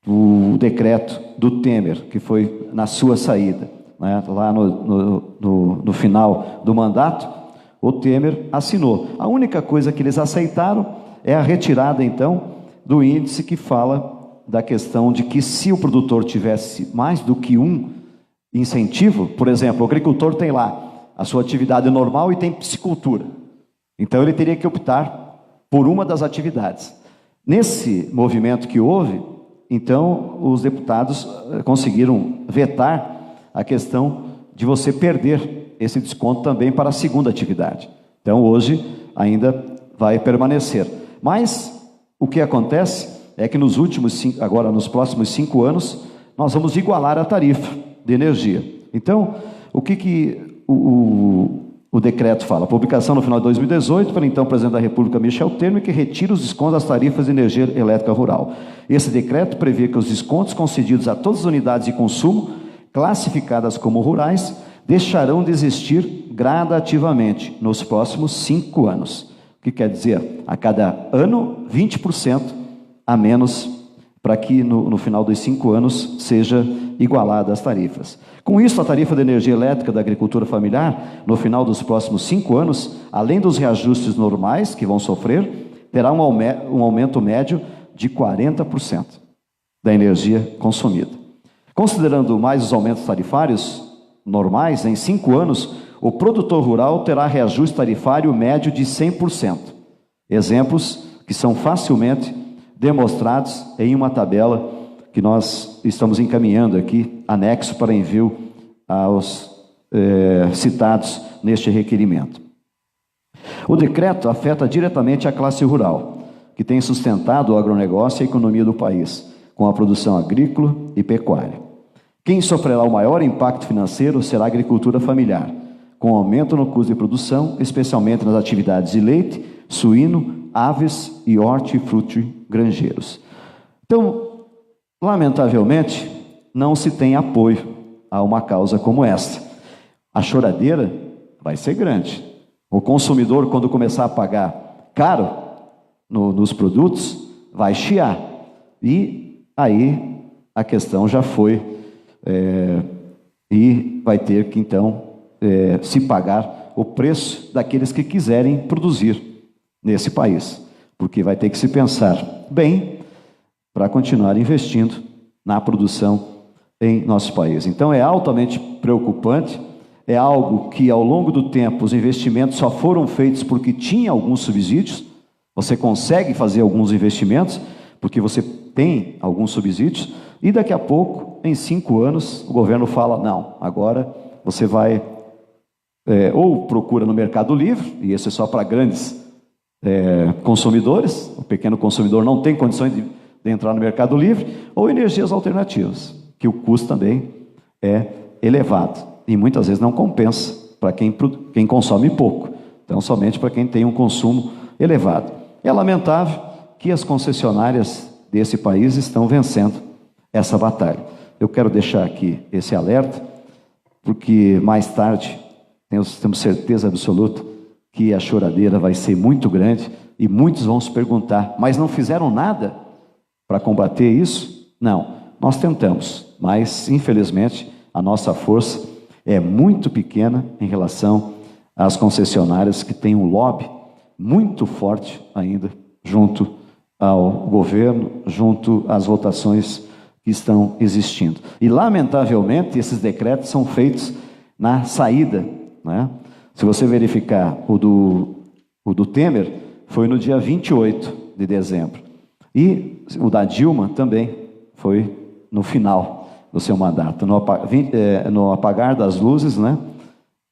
do decreto do Temer, que foi na sua saída, lá no final do mandato, o Temer assinou. A única coisa que eles aceitaram é a retirada, então, do índice que fala da questão de que se o produtor tivesse mais do que um incentivo, por exemplo, o agricultor tem lá a sua atividade normal e tem piscicultura. Então, ele teria que optar por uma das atividades. Nesse movimento que houve, então, os deputados conseguiram vetar a questão de você perder esse desconto também para a segunda atividade. Então, hoje ainda vai permanecer. Mas o que acontece é que nos próximos 5 anos, nós vamos igualar a tarifa de energia. Então, o que o decreto fala? A publicação no final de 2018, pelo então presidente da República, Michel Temer, que retira os descontos das tarifas de energia elétrica rural. Esse decreto prevê que os descontos concedidos a todas as unidades de consumo, classificadas como rurais, deixarão de existir gradativamente nos próximos 5 anos. O que quer dizer? A cada ano, 20% a menos, para que no final dos 5 anos seja igualada as tarifas. Com isso, a tarifa de energia elétrica da agricultura familiar, no final dos próximos 5 anos, além dos reajustes normais que vão sofrer, terá um aumento médio de 40% da energia consumida. Considerando mais os aumentos tarifários normais, em 5 anos, o produtor rural terá reajuste tarifário médio de 100%. Exemplos que são facilmente demonstrados em uma tabela que nós estamos encaminhando aqui, anexo para envio aos citados neste requerimento. O decreto afeta diretamente a classe rural, que tem sustentado o agronegócio e a economia do país, com a produção agrícola e pecuária. Quem sofrerá o maior impacto financeiro será a agricultura familiar, com aumento no custo de produção, especialmente nas atividades de leite, suíno, aves e hortifrutigranjeiros. Então, lamentavelmente, não se tem apoio a uma causa como esta. A choradeira vai ser grande. O consumidor, quando começar a pagar caro nos produtos, vai chiar. E aí a questão já foi, e vai ter que então se pagar o preço daqueles que quiserem produzir nesse país. Porque vai ter que se pensar bem para continuar investindo na produção em nosso país. Então é altamente preocupante. É algo que, ao longo do tempo, os investimentos só foram feitos porque tinha alguns subsídios. Você consegue fazer alguns investimentos porque você tem alguns subsídios. E daqui a pouco, em 5 anos, o governo fala, não, agora você vai, ou procura no Mercado Livre, e isso é só para grandes consumidores, o pequeno consumidor não tem condições de entrar no Mercado Livre, ou energias alternativas, que o custo também é elevado. E muitas vezes não compensa para quem consome pouco. Então, somente para quem tem um consumo elevado. É lamentável que as concessionárias desse país estão vencendo essa batalha. Eu quero deixar aqui esse alerta, porque mais tarde temos certeza absoluta que a choradeira vai ser muito grande e muitos vão se perguntar, mas não fizeram nada para combater isso? Não, nós tentamos, mas infelizmente a nossa força é muito pequena em relação às concessionárias que têm um lobby muito forte ainda junto ao governo, junto às votações que estão existindo. E, lamentavelmente, esses decretos são feitos na saída, né? Se você verificar o do Temer, foi no dia 28 de dezembro. E o da Dilma também foi no final do seu mandato. No apagar das luzes, né,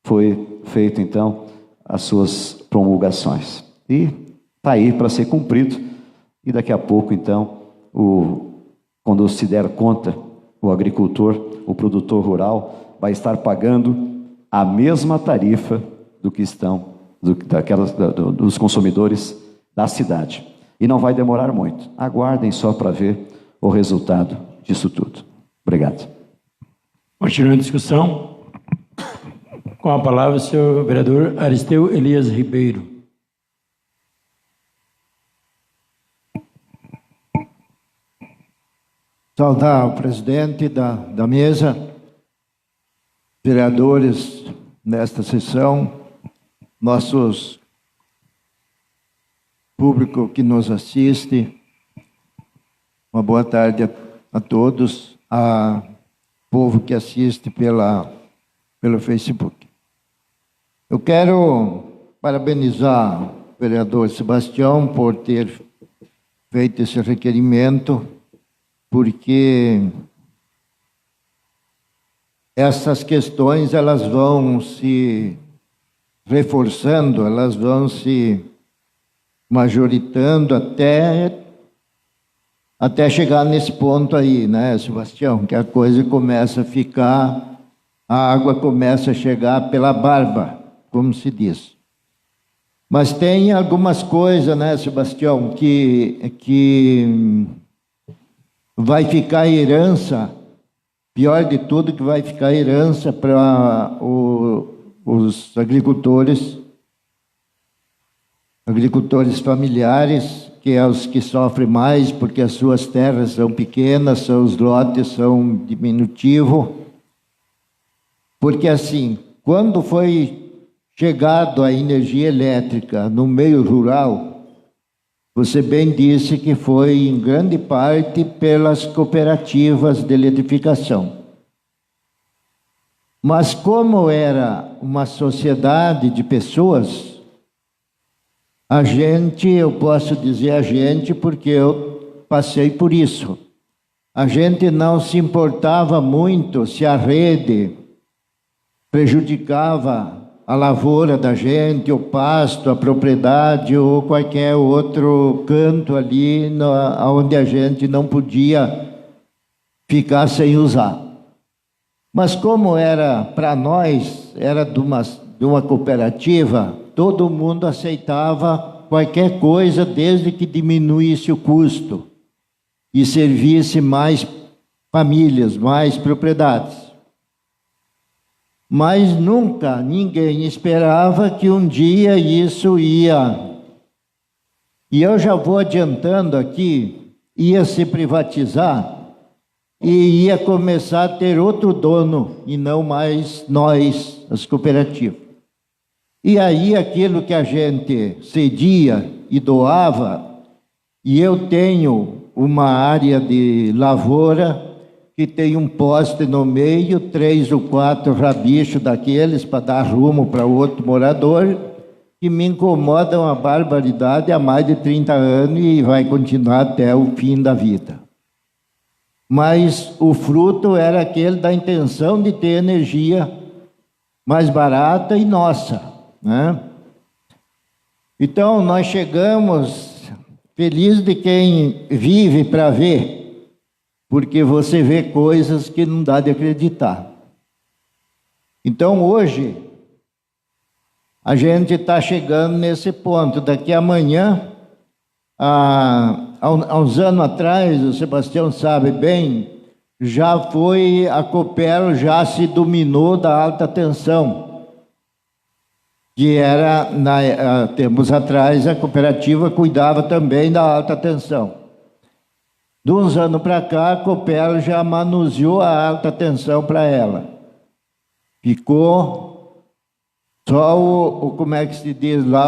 foi feito, então, as suas promulgações. E está aí para ser cumprido. E daqui a pouco, então, quando se der conta, o agricultor, o produtor rural, vai estar pagando a mesma tarifa do que dos consumidores da cidade. E não vai demorar muito. Aguardem só para ver o resultado disso tudo. Obrigado. Continuando a discussão, com a palavra o senhor vereador Aristeu Elias Ribeiro. Saudar o presidente da mesa, vereadores nesta sessão, nossos público que nos assiste, uma boa tarde a todos, a povo que assiste pelo Facebook. Eu quero parabenizar o vereador Sebastião por ter feito esse requerimento, porque essas questões elas vão se reforçando, elas vão se majoritando até chegar nesse ponto aí, né, Sebastião, que a coisa começa a ficar, a água começa a chegar pela barba, como se diz. Mas tem algumas coisas, né, Sebastião, que vai ficar herança, pior de tudo, que vai ficar herança para os agricultores familiares, que é os que sofrem mais, porque as suas terras são pequenas, seus lotes são diminutivos. Porque assim, quando foi chegado a energia elétrica no meio rural, você bem disse que foi em grande parte pelas cooperativas de eletrificação. Mas como era uma sociedade de pessoas, eu posso dizer a gente porque eu passei por isso. A gente não se importava muito se a rede prejudicava a lavoura da gente, o pasto, a propriedade ou qualquer outro canto ali onde a gente não podia ficar sem usar. Mas como era para nós, era de uma cooperativa, todo mundo aceitava qualquer coisa desde que diminuísse o custo e servisse mais famílias, mais propriedades. Mas nunca ninguém esperava que um dia isso ia. E eu já vou adiantando aqui, ia se privatizar e ia começar a ter outro dono e não mais nós, as cooperativas. E aí aquilo que a gente cedia e doava, e eu tenho uma área de lavoura que tem um poste no meio, 3 ou 4 rabichos daqueles para dar rumo para outro morador, que me incomodam uma barbaridade há mais de 30 anos e vai continuar até o fim da vida. Mas o fruto era aquele da intenção de ter energia mais barata e nossa, né? Então nós chegamos, feliz de quem vive para ver, porque você vê coisas que não dá de acreditar. Então hoje, a gente está chegando nesse ponto. Daqui amanhã, há uns anos atrás, o Sebastião sabe bem, a Copel já se dominou da alta tensão, que era, tempos atrás, a cooperativa cuidava também da alta tensão. De uns anos para cá, a Copel já manuseou a alta tensão para ela. Ficou só como é que se diz lá,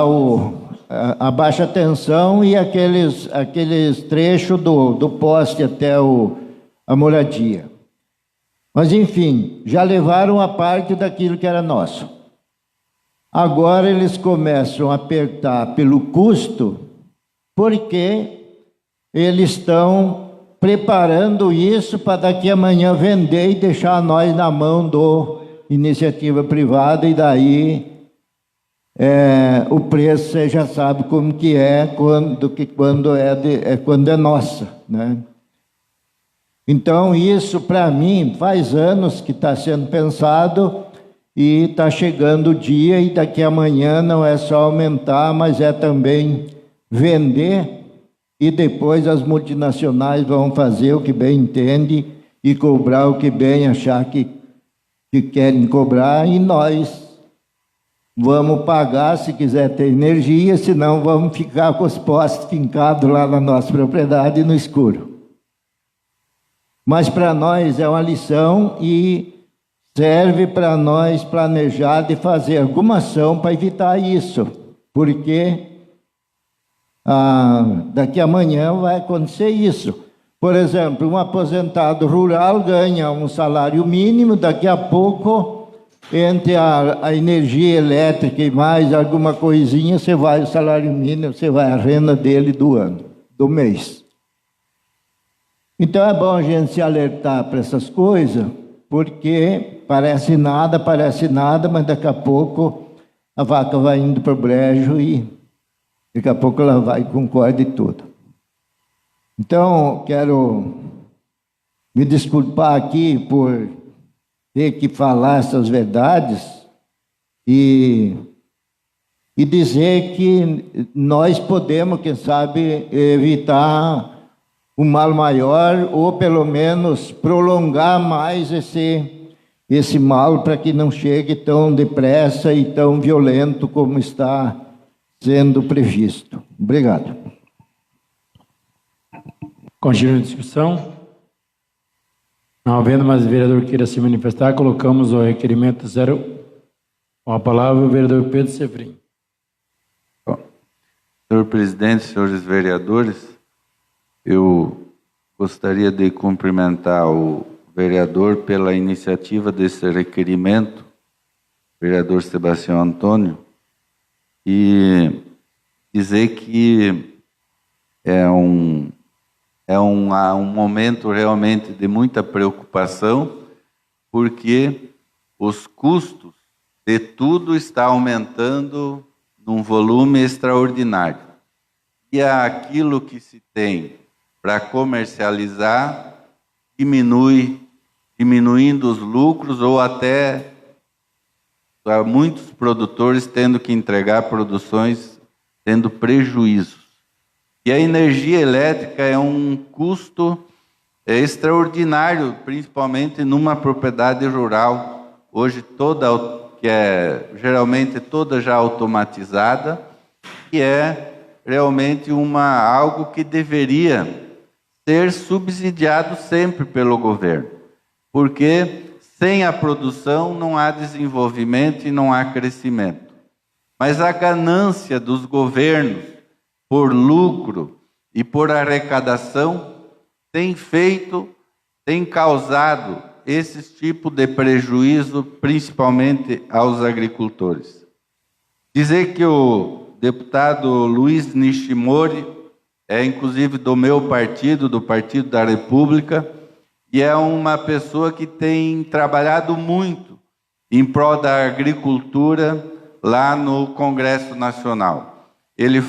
a baixa tensão e aqueles trechos do poste até a moradia. Mas, enfim, já levaram a parte daquilo que era nosso. Agora eles começam a apertar pelo custo, porque eles estão preparando isso para daqui a amanhã vender e deixar nós na mão da iniciativa privada, e daí o preço você já sabe como que é quando é nossa, né? Então isso para mim faz anos que está sendo pensado e está chegando o dia, e daqui a amanhã não é só aumentar, mas é também vender. E depois as multinacionais vão fazer o que bem entende e cobrar o que bem achar que querem cobrar, e nós vamos pagar se quiser ter energia, senão vamos ficar com os postes fincados lá na nossa propriedade no escuro. Mas para nós é uma lição e serve para nós planejar de fazer alguma ação para evitar isso, porque daqui a amanhã vai acontecer isso. Por exemplo, um aposentado rural ganha um salário mínimo, daqui a pouco, entre a energia elétrica e mais alguma coisinha, o salário mínimo, você vai a renda dele do ano, do mês. Então é bom a gente se alertar para essas coisas, porque parece nada, mas daqui a pouco a vaca vai indo para o brejo e daqui a pouco ela vai com corda e tudo. Então, quero me desculpar aqui por ter que falar essas verdades e dizer que nós podemos, quem sabe, evitar um mal maior, ou pelo menos prolongar mais esse mal, para que não chegue tão depressa e tão violento como está sendo previsto. Obrigado. Continua a discussão. Não havendo mais vereador que queira se manifestar, colocamos o requerimento 0. Com a palavra o vereador Pedro Severin. Senhor presidente, senhores vereadores, eu gostaria de cumprimentar o vereador pela iniciativa desse requerimento, vereador Sebastião Antônio, e dizer que é um momento realmente de muita preocupação, porque os custos de tudo estão aumentando num volume extraordinário. E aquilo que se tem para comercializar diminuindo os lucros, ou até muitos produtores tendo que entregar produções tendo prejuízos. E a energia elétrica é um custo extraordinário, principalmente numa propriedade rural, hoje geralmente toda já automatizada, e é realmente algo que deveria ser subsidiado sempre pelo governo, porque sem a produção não há desenvolvimento e não há crescimento. Mas a ganância dos governos por lucro e por arrecadação tem causado esse tipo de prejuízo, principalmente aos agricultores. Dizer que o deputado Luiz Nishimori é inclusive do meu partido, do Partido da República, e é uma pessoa que tem trabalhado muito em prol da agricultura lá no Congresso Nacional. Ele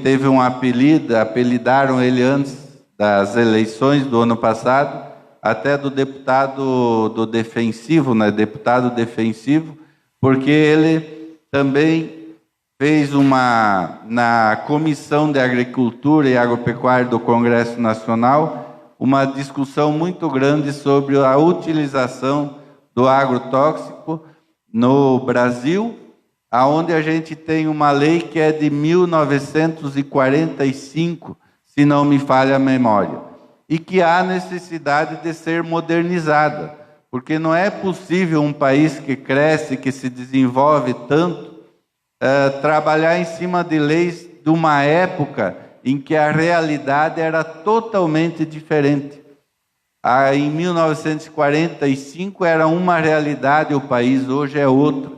teve um apelido, apelidaram ele antes das eleições do ano passado, até do deputado do defensivo, né, deputado defensivo, porque ele também fez na Comissão de Agricultura e Agropecuária do Congresso Nacional, uma discussão muito grande sobre a utilização do agrotóxico no Brasil, aonde a gente tem uma lei que é de 1945, se não me falha a memória, e que há necessidade de ser modernizada, porque não é possível um país que cresce, que se desenvolve tanto, trabalhar em cima de leis de uma época em que a realidade era totalmente diferente. Em 1945 era uma realidade, o país hoje é outra.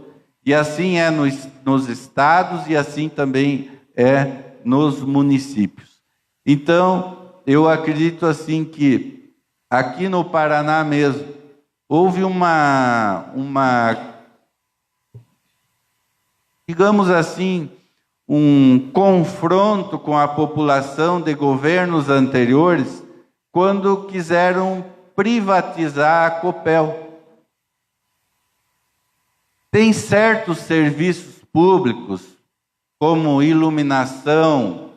E assim é nos estados e assim também é nos municípios. Então, eu acredito assim que aqui no Paraná mesmo houve digamos assim, um confronto com a população de governos anteriores quando quiseram privatizar a Copel. Tem certos serviços públicos, como iluminação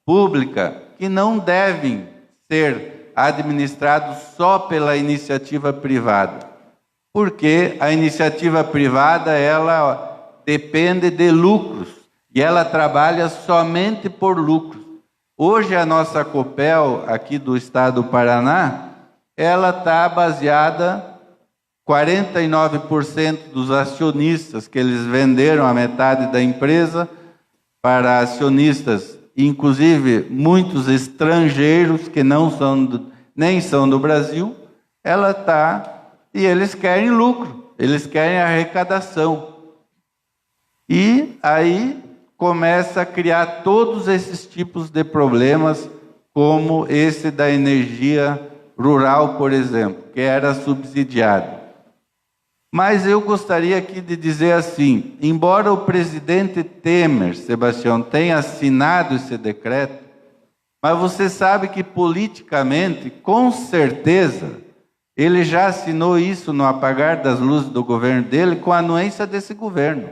pública, que não devem ser administrados só pela iniciativa privada, porque a iniciativa privada ela depende de lucros e ela trabalha somente por lucros. Hoje a nossa Copel aqui do estado do Paraná, ela está baseada 49% dos acionistas que eles venderam a metade da empresa para acionistas, inclusive muitos estrangeiros que nem são do Brasil, e eles querem lucro, eles querem arrecadação. E aí começa a criar todos esses tipos de problemas, como esse da energia rural, por exemplo, que era subsidiado. Mas eu gostaria aqui de dizer assim, embora o presidente Temer, Sebastião, tenha assinado esse decreto, mas você sabe que politicamente, com certeza, ele já assinou isso no apagar das luzes do governo dele com a anuência desse governo.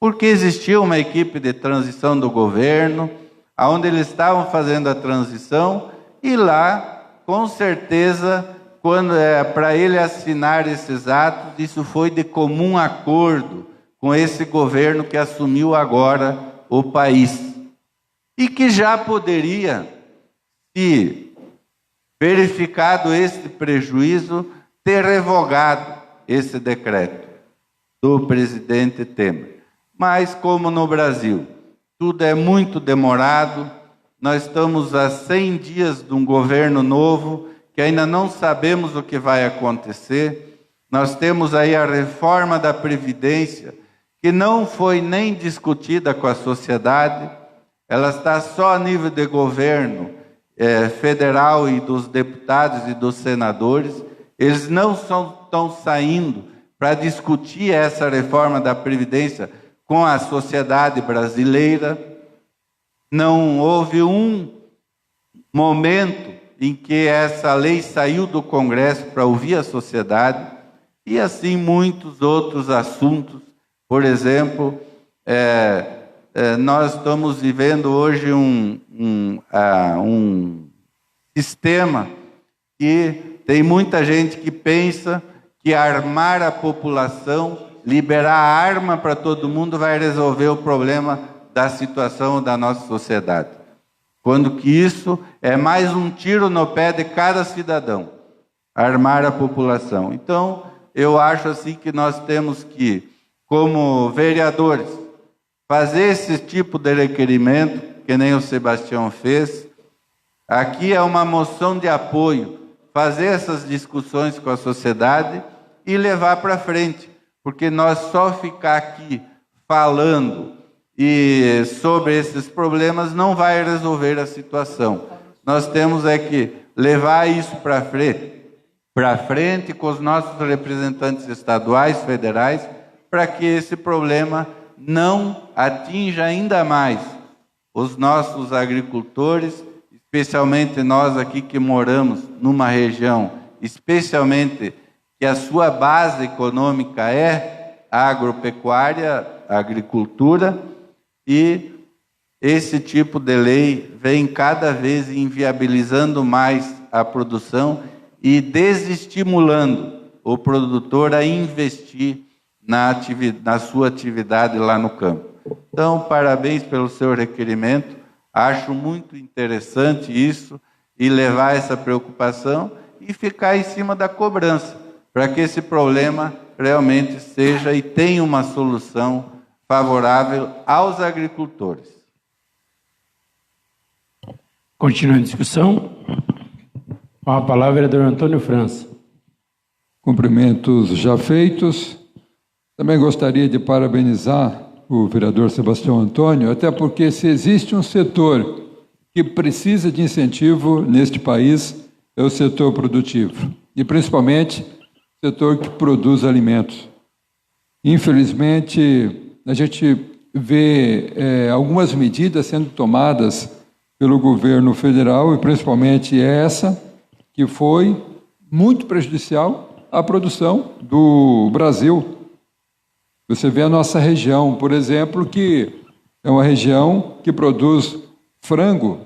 Porque existia uma equipe de transição do governo, onde eles estavam fazendo a transição, e lá, com certeza, quando para ele assinar esses atos, isso foi de comum acordo com esse governo que assumiu agora o país. E que já poderia, se verificado esse prejuízo, ter revogado esse decreto do presidente Temer. Mas como no Brasil tudo é muito demorado, nós estamos a 100 dias de um governo novo, que ainda não sabemos o que vai acontecer, Nós temos aí a reforma da Previdência, que não foi nem discutida com a sociedade, ela está só a nível de governo federal e dos deputados e dos senadores. Eles não estão saindo para discutir essa reforma da Previdência com a sociedade brasileira. Não houve um momento em que essa lei saiu do Congresso para ouvir a sociedade, e assim muitos outros assuntos. Por exemplo, nós estamos vivendo hoje um sistema que tem muita gente que pensa que armar a população, liberar arma para todo mundo vai resolver o problema da situação da nossa sociedade. Quando que isso é mais um tiro no pé de cada cidadão, armar a população. Então, eu acho assim que nós temos que, como vereadores, fazer esse tipo de requerimento, que nem o Sebastião fez. Aqui é uma moção de apoio, fazer essas discussões com a sociedade e levar para frente, porque nós só ficar aqui falando e sobre esses problemas não vai resolver a situação. Nós temos que levar isso para frente com os nossos representantes estaduais, federais, para que esse problema não atinja ainda mais os nossos agricultores, especialmente nós aqui que moramos numa região, especialmente que a sua base econômica é a agropecuária, a agricultura, e esse tipo de lei vem cada vez inviabilizando mais a produção e desestimulando o produtor a investir na sua atividade lá no campo. Então, parabéns pelo seu requerimento, acho muito interessante isso, e levar essa preocupação e ficar em cima da cobrança, para que esse problema realmente seja e tenha uma solução favorável aos agricultores. Continuando a discussão, com a palavra, vereador Antônio França. Cumprimentos já feitos. Também gostaria de parabenizar o vereador Sebastião Antônio, até porque se existe um setor que precisa de incentivo neste país, é o setor produtivo, e principalmente o setor que produz alimentos. Infelizmente, a gente vê algumas medidas sendo tomadas pelo governo federal, e principalmente essa, que foi muito prejudicial à produção do Brasil. Você vê a nossa região, por exemplo, que é uma região que produz frango,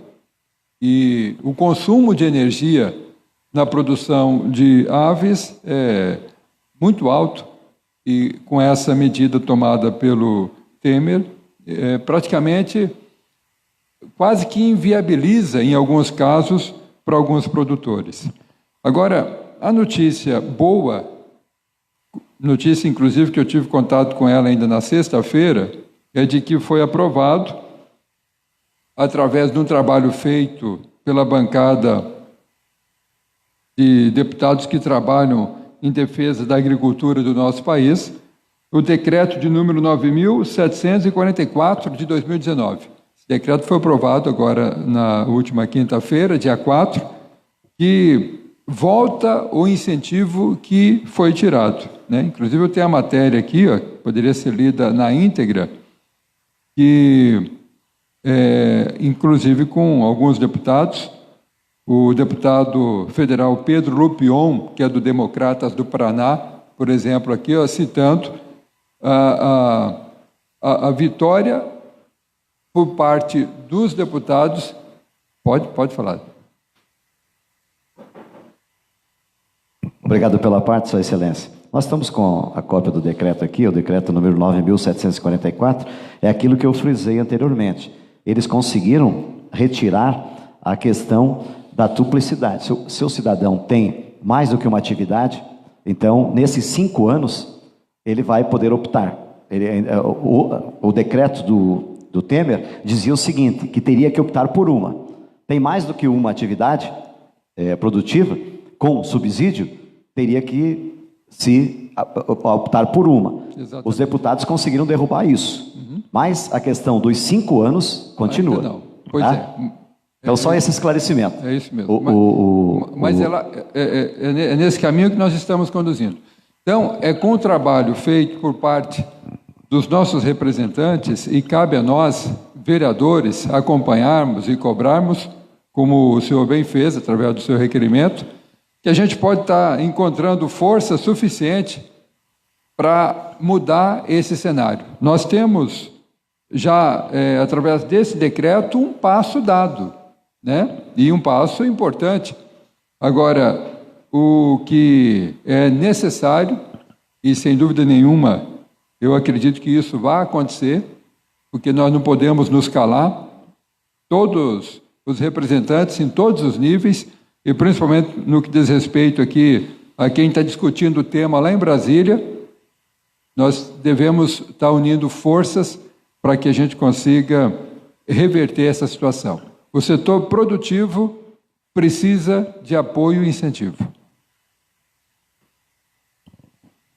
e o consumo de energia na produção de aves é muito alto, e com essa medida tomada pelo Temer, praticamente quase que inviabiliza, em alguns casos, para alguns produtores. Agora, a notícia boa, notícia inclusive que eu tive contato com ela ainda na sexta-feira, é de que foi aprovado, através de um trabalho feito pela bancada de deputados que trabalham em defesa da agricultura do nosso país, o decreto de número 9.744 de 2019. Esse decreto foi aprovado agora na última quinta-feira, dia 4, que volta o incentivo que foi tirado, né? Inclusive eu tenho a matéria aqui, poderia ser lida na íntegra, que inclusive com alguns deputados, o deputado federal Pedro Lupion, que é do Democratas do Paraná, por exemplo, aqui, citando a vitória por parte dos deputados. Pode falar. Obrigado pela parte, Sua Excelência. Nós estamos com a cópia do decreto aqui, o decreto número 9.744, é aquilo que eu frisei anteriormente. Eles conseguiram retirar a questão da duplicidade. Se o cidadão tem mais do que uma atividade, então, nesses 5 anos, ele vai poder optar. O decreto do Temer dizia o seguinte, que teria que optar por uma. Tem mais do que uma atividade produtiva, com subsídio, teria que se optar por uma. Exatamente. Os deputados conseguiram derrubar isso. Mas a questão dos 5 anos continua. Ainda não. Pois tá? Então, só esse esclarecimento. É isso mesmo. Mas é nesse caminho que nós estamos conduzindo. Então, é com o trabalho feito por parte dos nossos representantes, e cabe a nós, vereadores, acompanharmos e cobrarmos, como o senhor bem fez, através do seu requerimento, que a gente pode estar encontrando força suficiente para mudar esse cenário. Nós temos já, através desse decreto, um passo dado, né? E um passo importante. Agora, o que é necessário, e sem dúvida nenhuma, eu acredito que isso vai acontecer, porque nós não podemos nos calar, todos os representantes em todos os níveis, e principalmente no que diz respeito aqui a quem está discutindo o tema lá em Brasília, nós devemos estar unindo forças para que a gente consiga reverter essa situação. O setor produtivo precisa de apoio e incentivo.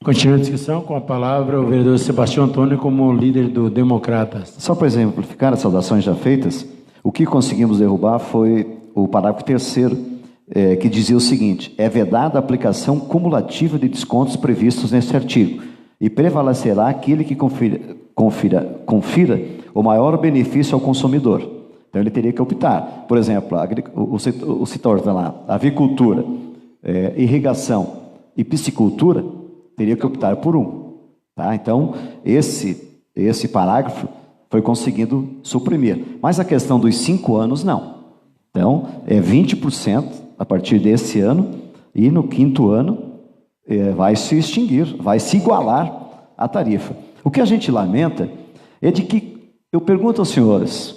Continua a discussão, com a palavra o vereador Sebastião Antônio como líder do Democratas. Só para exemplificar as saudações já feitas, o que conseguimos derrubar foi o parágrafo 3º, que dizia o seguinte: é vedada a aplicação cumulativa de descontos previstos neste artigo, e prevalecerá aquele que confira o maior benefício ao consumidor. Então, ele teria que optar. Por exemplo, o setor está lá, avicultura, irrigação e piscicultura, teria que optar por um. Tá? Então, esse parágrafo foi conseguido suprimir. Mas a questão dos 5 anos, não. Então, é 20% a partir desse ano, e no 5º ano vai se extinguir, vai se igualar a tarifa. O que a gente lamenta é de que, eu pergunto aos senhores,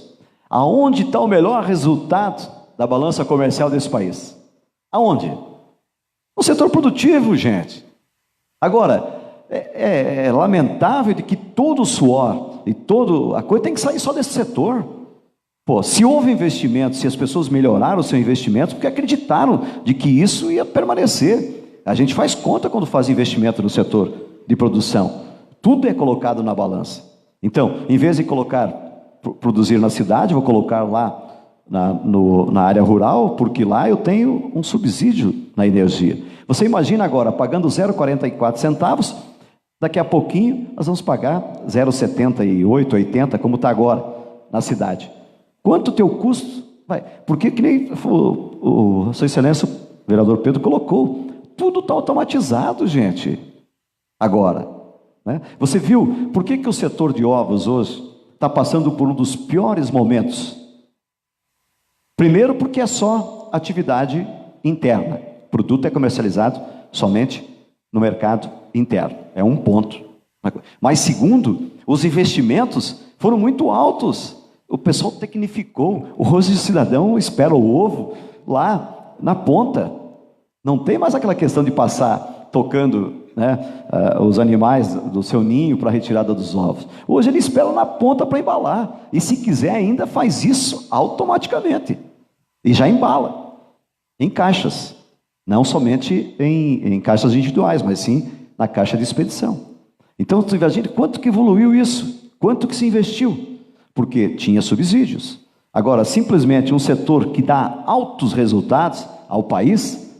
aonde está o melhor resultado da balança comercial desse país? Aonde? No setor produtivo, gente. Agora, é lamentável de que todo o suor e toda a coisa tem que sair só desse setor. Pô, se houve investimento, se as pessoas melhoraram o seu investimento, porque acreditaram de que isso ia permanecer. A gente faz conta quando faz investimento no setor de produção. Tudo é colocado na balança. Então, em vez de produzir na cidade, vou colocar lá na área rural, porque lá eu tenho um subsídio na energia. Você imagina agora, pagando 0,44 centavos, daqui a pouquinho nós vamos pagar 0,78, 80, como está agora na cidade. Quanto o teu custo vai? Porque, que nem o Sua Excelência, o vereador Pedro, colocou, tudo está automatizado, gente, agora. Né? Você viu por que o setor de ovos hoje está passando por um dos piores momentos? Primeiro, porque é só atividade interna. O produto é comercializado somente no mercado interno. É um ponto. Mas segundo, os investimentos foram muito altos. O pessoal tecnificou. Hoje o cidadão espera o ovo lá na ponta. Não tem mais aquela questão de passar tocando, né, os animais do seu ninho para a retirada dos ovos. Hoje ele espera na ponta para embalar. E se quiser ainda faz isso automaticamente. E já embala em caixas. Não somente em caixas individuais, mas sim na caixa de expedição. Então, tu imagina quanto que evoluiu isso, quanto que se investiu, porque tinha subsídios. Agora, simplesmente um setor que dá altos resultados ao país,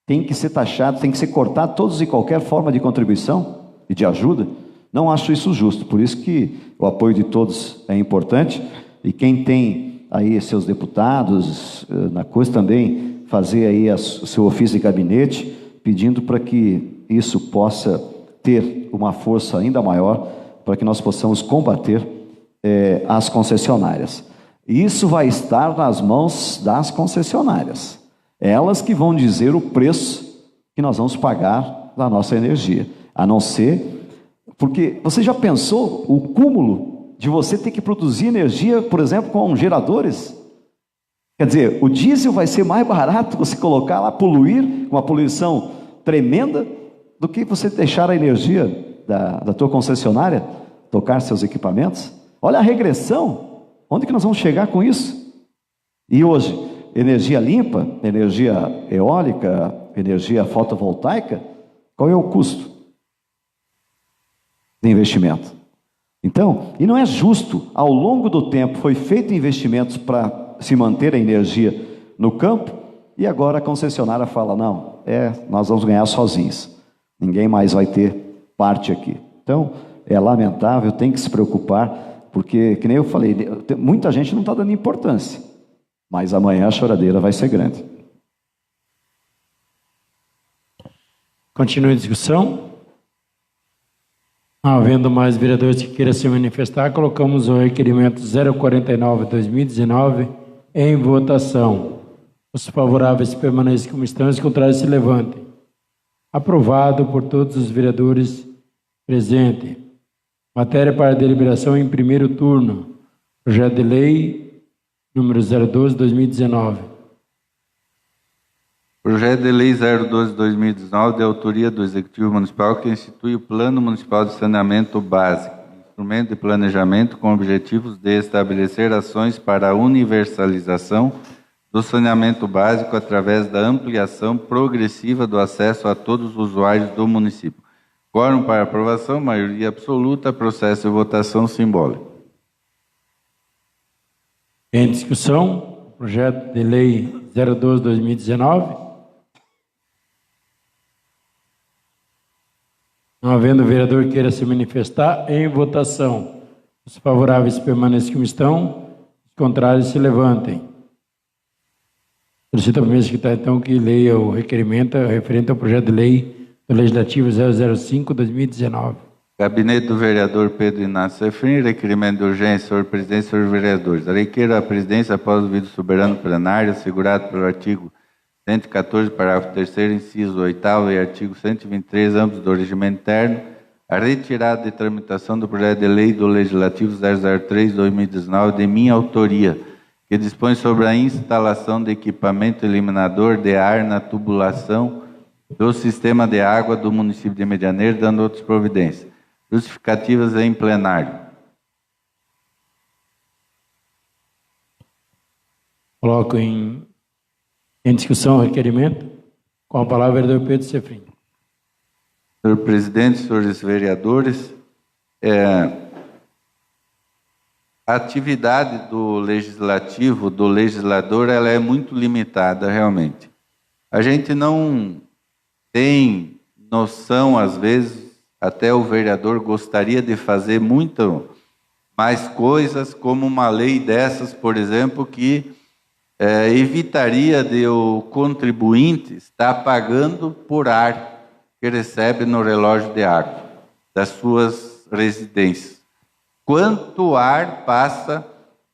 tem que ser taxado, tem que ser cortado todos e qualquer forma de contribuição e de ajuda. Não acho isso justo, por isso que o apoio de todos é importante, e quem tem aí seus deputados, na coisa também, fazer aí o seu ofício de gabinete, pedindo para que isso possa ter uma força ainda maior, para que nós possamos combater as concessionárias. Isso vai estar nas mãos das concessionárias. Elas que vão dizer o preço que nós vamos pagar da nossa energia. A não ser, porque você já pensou o cúmulo de você ter que produzir energia, por exemplo, com geradores? Quer dizer, o diesel vai ser mais barato você colocar lá, poluir, com uma poluição tremenda, do que você deixar a energia da tua concessionária tocar seus equipamentos. Olha a regressão, onde que nós vamos chegar com isso? E hoje, energia limpa, energia eólica, energia fotovoltaica, Qual é o custo de investimento? Então, e não é justo, ao longo do tempo foi feito investimentos para se manter a energia no campo, e agora a concessionária fala, não, nós vamos ganhar sozinhos, ninguém mais vai ter parte aqui. Então, é lamentável, tem que se preocupar, porque, que nem eu falei, muita gente não está dando importância, mas amanhã a choradeira vai ser grande. Continua a discussão. Havendo mais vereadores que queiram se manifestar, colocamos o requerimento 049/2019 em votação. Os favoráveis permaneçam como estão, os contrários se levantem. Aprovado por todos os vereadores presentes. Matéria para deliberação em primeiro turno. Projeto de lei número 012/2019. Projeto de Lei 012/2019, de autoria do Executivo Municipal, que institui o Plano Municipal de Saneamento Básico, instrumento de planejamento com objetivos de estabelecer ações para a universalização do saneamento básico através da ampliação progressiva do acesso a todos os usuários do município. Quórum para aprovação, maioria absoluta, processo de votação simbólico. Em discussão, projeto de lei 012/2019. Não havendo vereador que queira se manifestar, em votação. Os favoráveis permaneçam como estão, os contrários se levantem. Solicito ao primeiro secretário, então, que leia o requerimento referente ao projeto de lei do Legislativo 005/2019. Gabinete do vereador Pedro Inácio Sefrin, requerimento de urgência, senhor presidente, senhores vereadores. A lei queira a presidência, após o vídeo soberano plenário, assegurado pelo artigo 114, parágrafo 3º, inciso 8º e artigo 123, ambos do regimento interno, a retirada de tramitação do projeto de lei do Legislativo 003/2019 de minha autoria, que dispõe sobre a instalação de equipamento eliminador de ar na tubulação do sistema de água do município de Medianeira, dando outras providências. Justificativas em plenário. Coloco em discussão o requerimento. Com a palavra, o vereador Pedro Sefrin. Senhor presidente, senhores vereadores, a atividade do legislativo, do legislador, ela é muito limitada, realmente. A gente não tem noção, às vezes, até o vereador gostaria de fazer muito mais coisas, como uma lei dessas, por exemplo, que evitaria de o contribuinte estar pagando por ar que recebe no relógio de água das suas residências. Quanto ar passa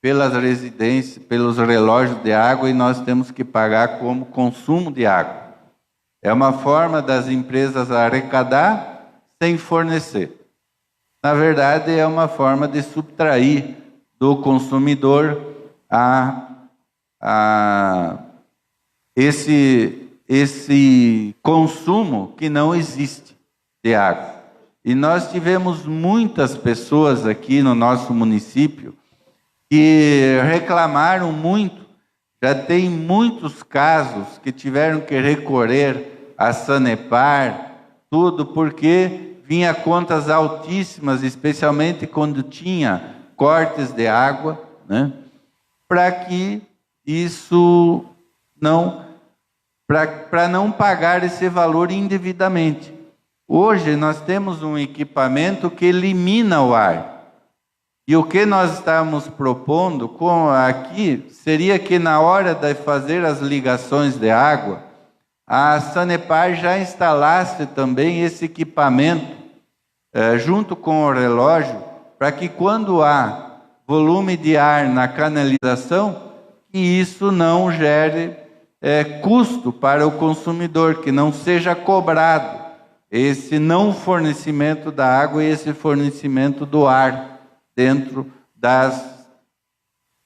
pelas residências, pelos relógios de água, e nós temos que pagar como consumo de água. É uma forma das empresas arrecadar sem fornecer. Na verdade, é uma forma de subtrair do consumidor esse consumo que não existe de água. E nós tivemos muitas pessoas aqui no nosso município que reclamaram muito. Já tem muitos casos que tiveram que recorrer a Sanepar, tudo porque vinha contas altíssimas, especialmente quando tinha cortes de água, né? Para que isso para não pagar esse valor indevidamente. Hoje nós temos um equipamento que elimina o ar. E o que nós estamos propondo aqui seria que na hora de fazer as ligações de água, a Sanepar já instalasse também esse equipamento junto com o relógio, para que quando há volume de ar na canalização, que isso não gere custo para o consumidor, que não seja cobrado esse não fornecimento da água e esse fornecimento do ar dentro das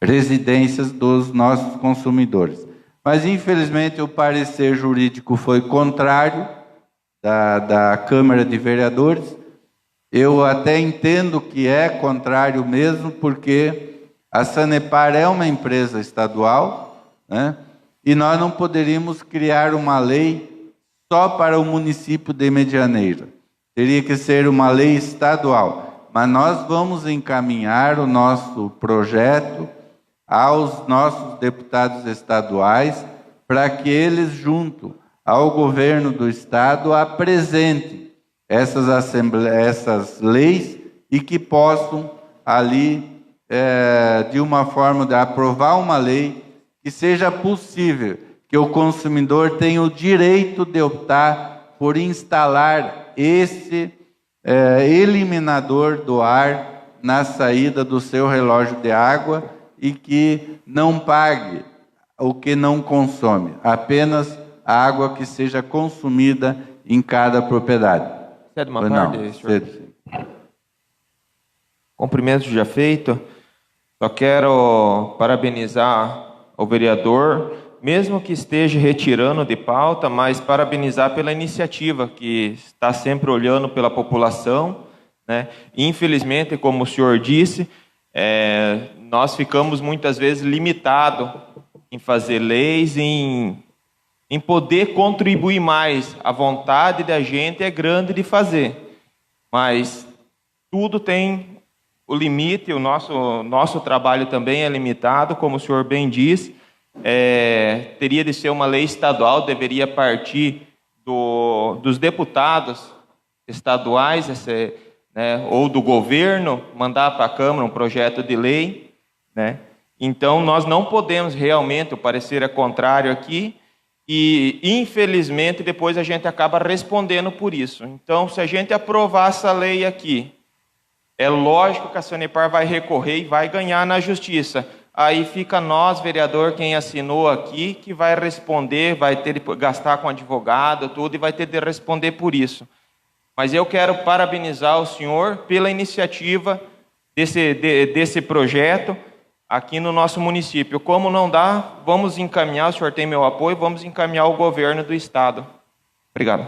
residências dos nossos consumidores. Mas, infelizmente, o parecer jurídico foi contrário da Câmara de Vereadores. Eu até entendo que é contrário mesmo, porque a Sanepar é uma empresa estadual, né? E nós não poderíamos criar uma lei só para o município de Medianeira. Teria que ser uma lei estadual. Mas nós vamos encaminhar o nosso projeto aos nossos deputados estaduais para que eles, junto ao governo do estado, apresentem essas leis e que possam ali, de uma forma de aprovar uma lei que seja possível que o consumidor tenha o direito de optar por instalar esse eliminador do ar na saída do seu relógio de água e que não pague o que não consome, apenas a água que seja consumida em cada propriedade. Cede uma parte, senhor. Cumprimento já feito. Só quero parabenizar o vereador, mesmo que esteja retirando de pauta, mas parabenizar pela iniciativa, que está sempre olhando pela população, né? Infelizmente, como o senhor disse, nós ficamos muitas vezes limitados em fazer leis, em poder contribuir mais. A vontade da gente é grande de fazer, mas tudo tem o limite, o nosso trabalho também é limitado, como o senhor bem disse. Teria de ser uma lei estadual, deveria partir dos deputados estaduais, né, ou do governo, mandar para a Câmara um projeto de lei, né? Então, nós não podemos realmente, o parecer é contrário aqui, e, infelizmente, depois a gente acaba respondendo por isso. Então, se a gente aprovar essa lei aqui, é lógico que a Sanepar vai recorrer e vai ganhar na justiça. Aí fica nós, vereador, quem assinou aqui, que vai responder, vai ter de gastar com advogado, tudo, e vai ter de responder por isso. Mas eu quero parabenizar o senhor pela iniciativa desse projeto aqui no nosso município. Como não dá, vamos encaminhar, o senhor tem meu apoio, vamos encaminhar o governo do estado. Obrigado.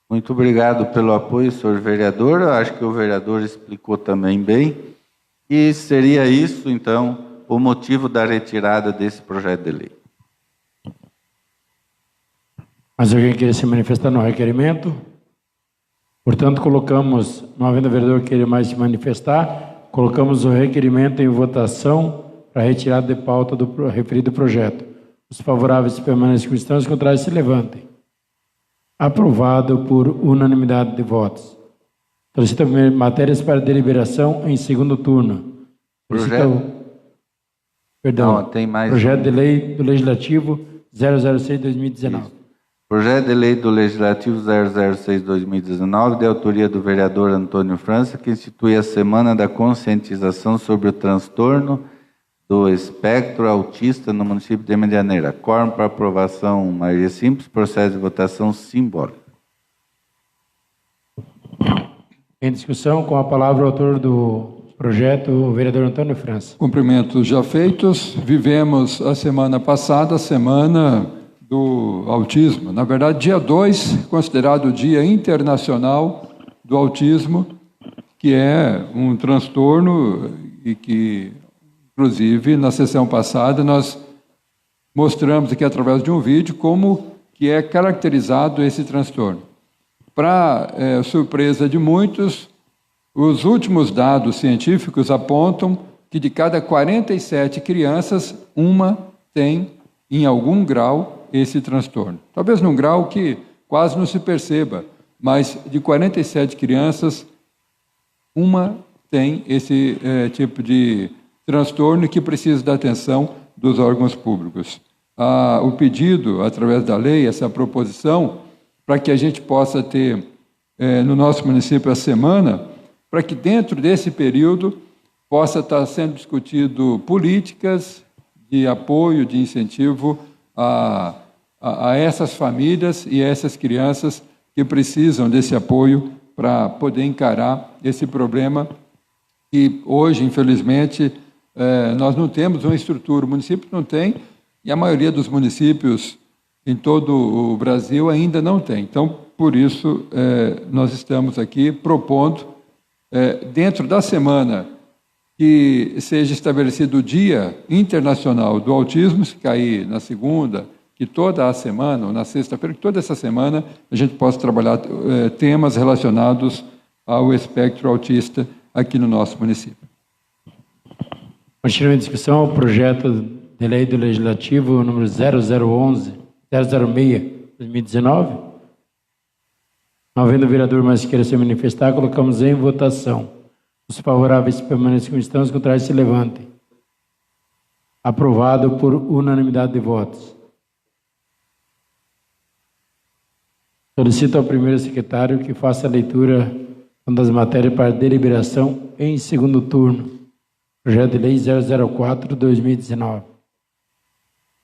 Muito obrigado pelo apoio, senhor vereador. Eu acho que o vereador explicou também bem. E seria isso, então, o motivo da retirada desse projeto de lei. Mas alguém queria se manifestar no requerimento? Portanto, colocamos, não havendo vereador que queira mais se manifestar, colocamos o requerimento em votação para retirada de pauta do referido projeto. Os favoráveis permaneçam como estão, os contrários se levantem. Aprovado por unanimidade de votos. Solicita matérias para deliberação em segundo turno. Tem mais projeto de lei do Legislativo 006/2019. Projeto de lei do Legislativo 006/2019, de autoria do vereador Antônio França, que institui a Semana da Conscientização sobre o Transtorno do Espectro Autista no município de Medianeira. Quórum para aprovação, maioria simples, processo de votação simbólica. Em discussão, com a palavra o autor do projeto, o vereador Antônio França. Cumprimentos já feitos. Vivemos a semana passada, a semana do autismo. Na verdade, dia 2, considerado o Dia Internacional do Autismo, que é um transtorno e que, inclusive, na sessão passada, nós mostramos aqui através de um vídeo como que é caracterizado esse transtorno. Para surpresa de muitos, os últimos dados científicos apontam que de cada 47 crianças, uma tem, em algum grau, esse transtorno. Talvez num grau que quase não se perceba, mas de 47 crianças, uma tem esse tipo de transtorno que precisa da atenção dos órgãos públicos. O pedido, através da lei, essa proposição, para que a gente possa ter no nosso município a semana, para que dentro desse período possa estar sendo discutido políticas de apoio, de incentivo a essas famílias e a essas crianças que precisam desse apoio para poder encarar esse problema que hoje, infelizmente, nós não temos uma estrutura, o município não tem, e a maioria dos municípios em todo o Brasil ainda não tem. Então, por isso, nós estamos aqui propondo, dentro da semana, que seja estabelecido o Dia Internacional do Autismo, se cair na segunda, que toda a semana, ou na sexta-feira, que toda essa semana a gente possa trabalhar temas relacionados ao espectro autista aqui no nosso município. Continua em discussão o projeto de lei do Legislativo número 006/2019. Não havendo vereador mais que queira se manifestar, colocamos em votação. Os favoráveis permaneçam como estão, os contrários se levantem. Aprovado por unanimidade de votos. Solicito ao primeiro secretário que faça a leitura das matérias para deliberação em segundo turno. Projeto de Lei 004/2019.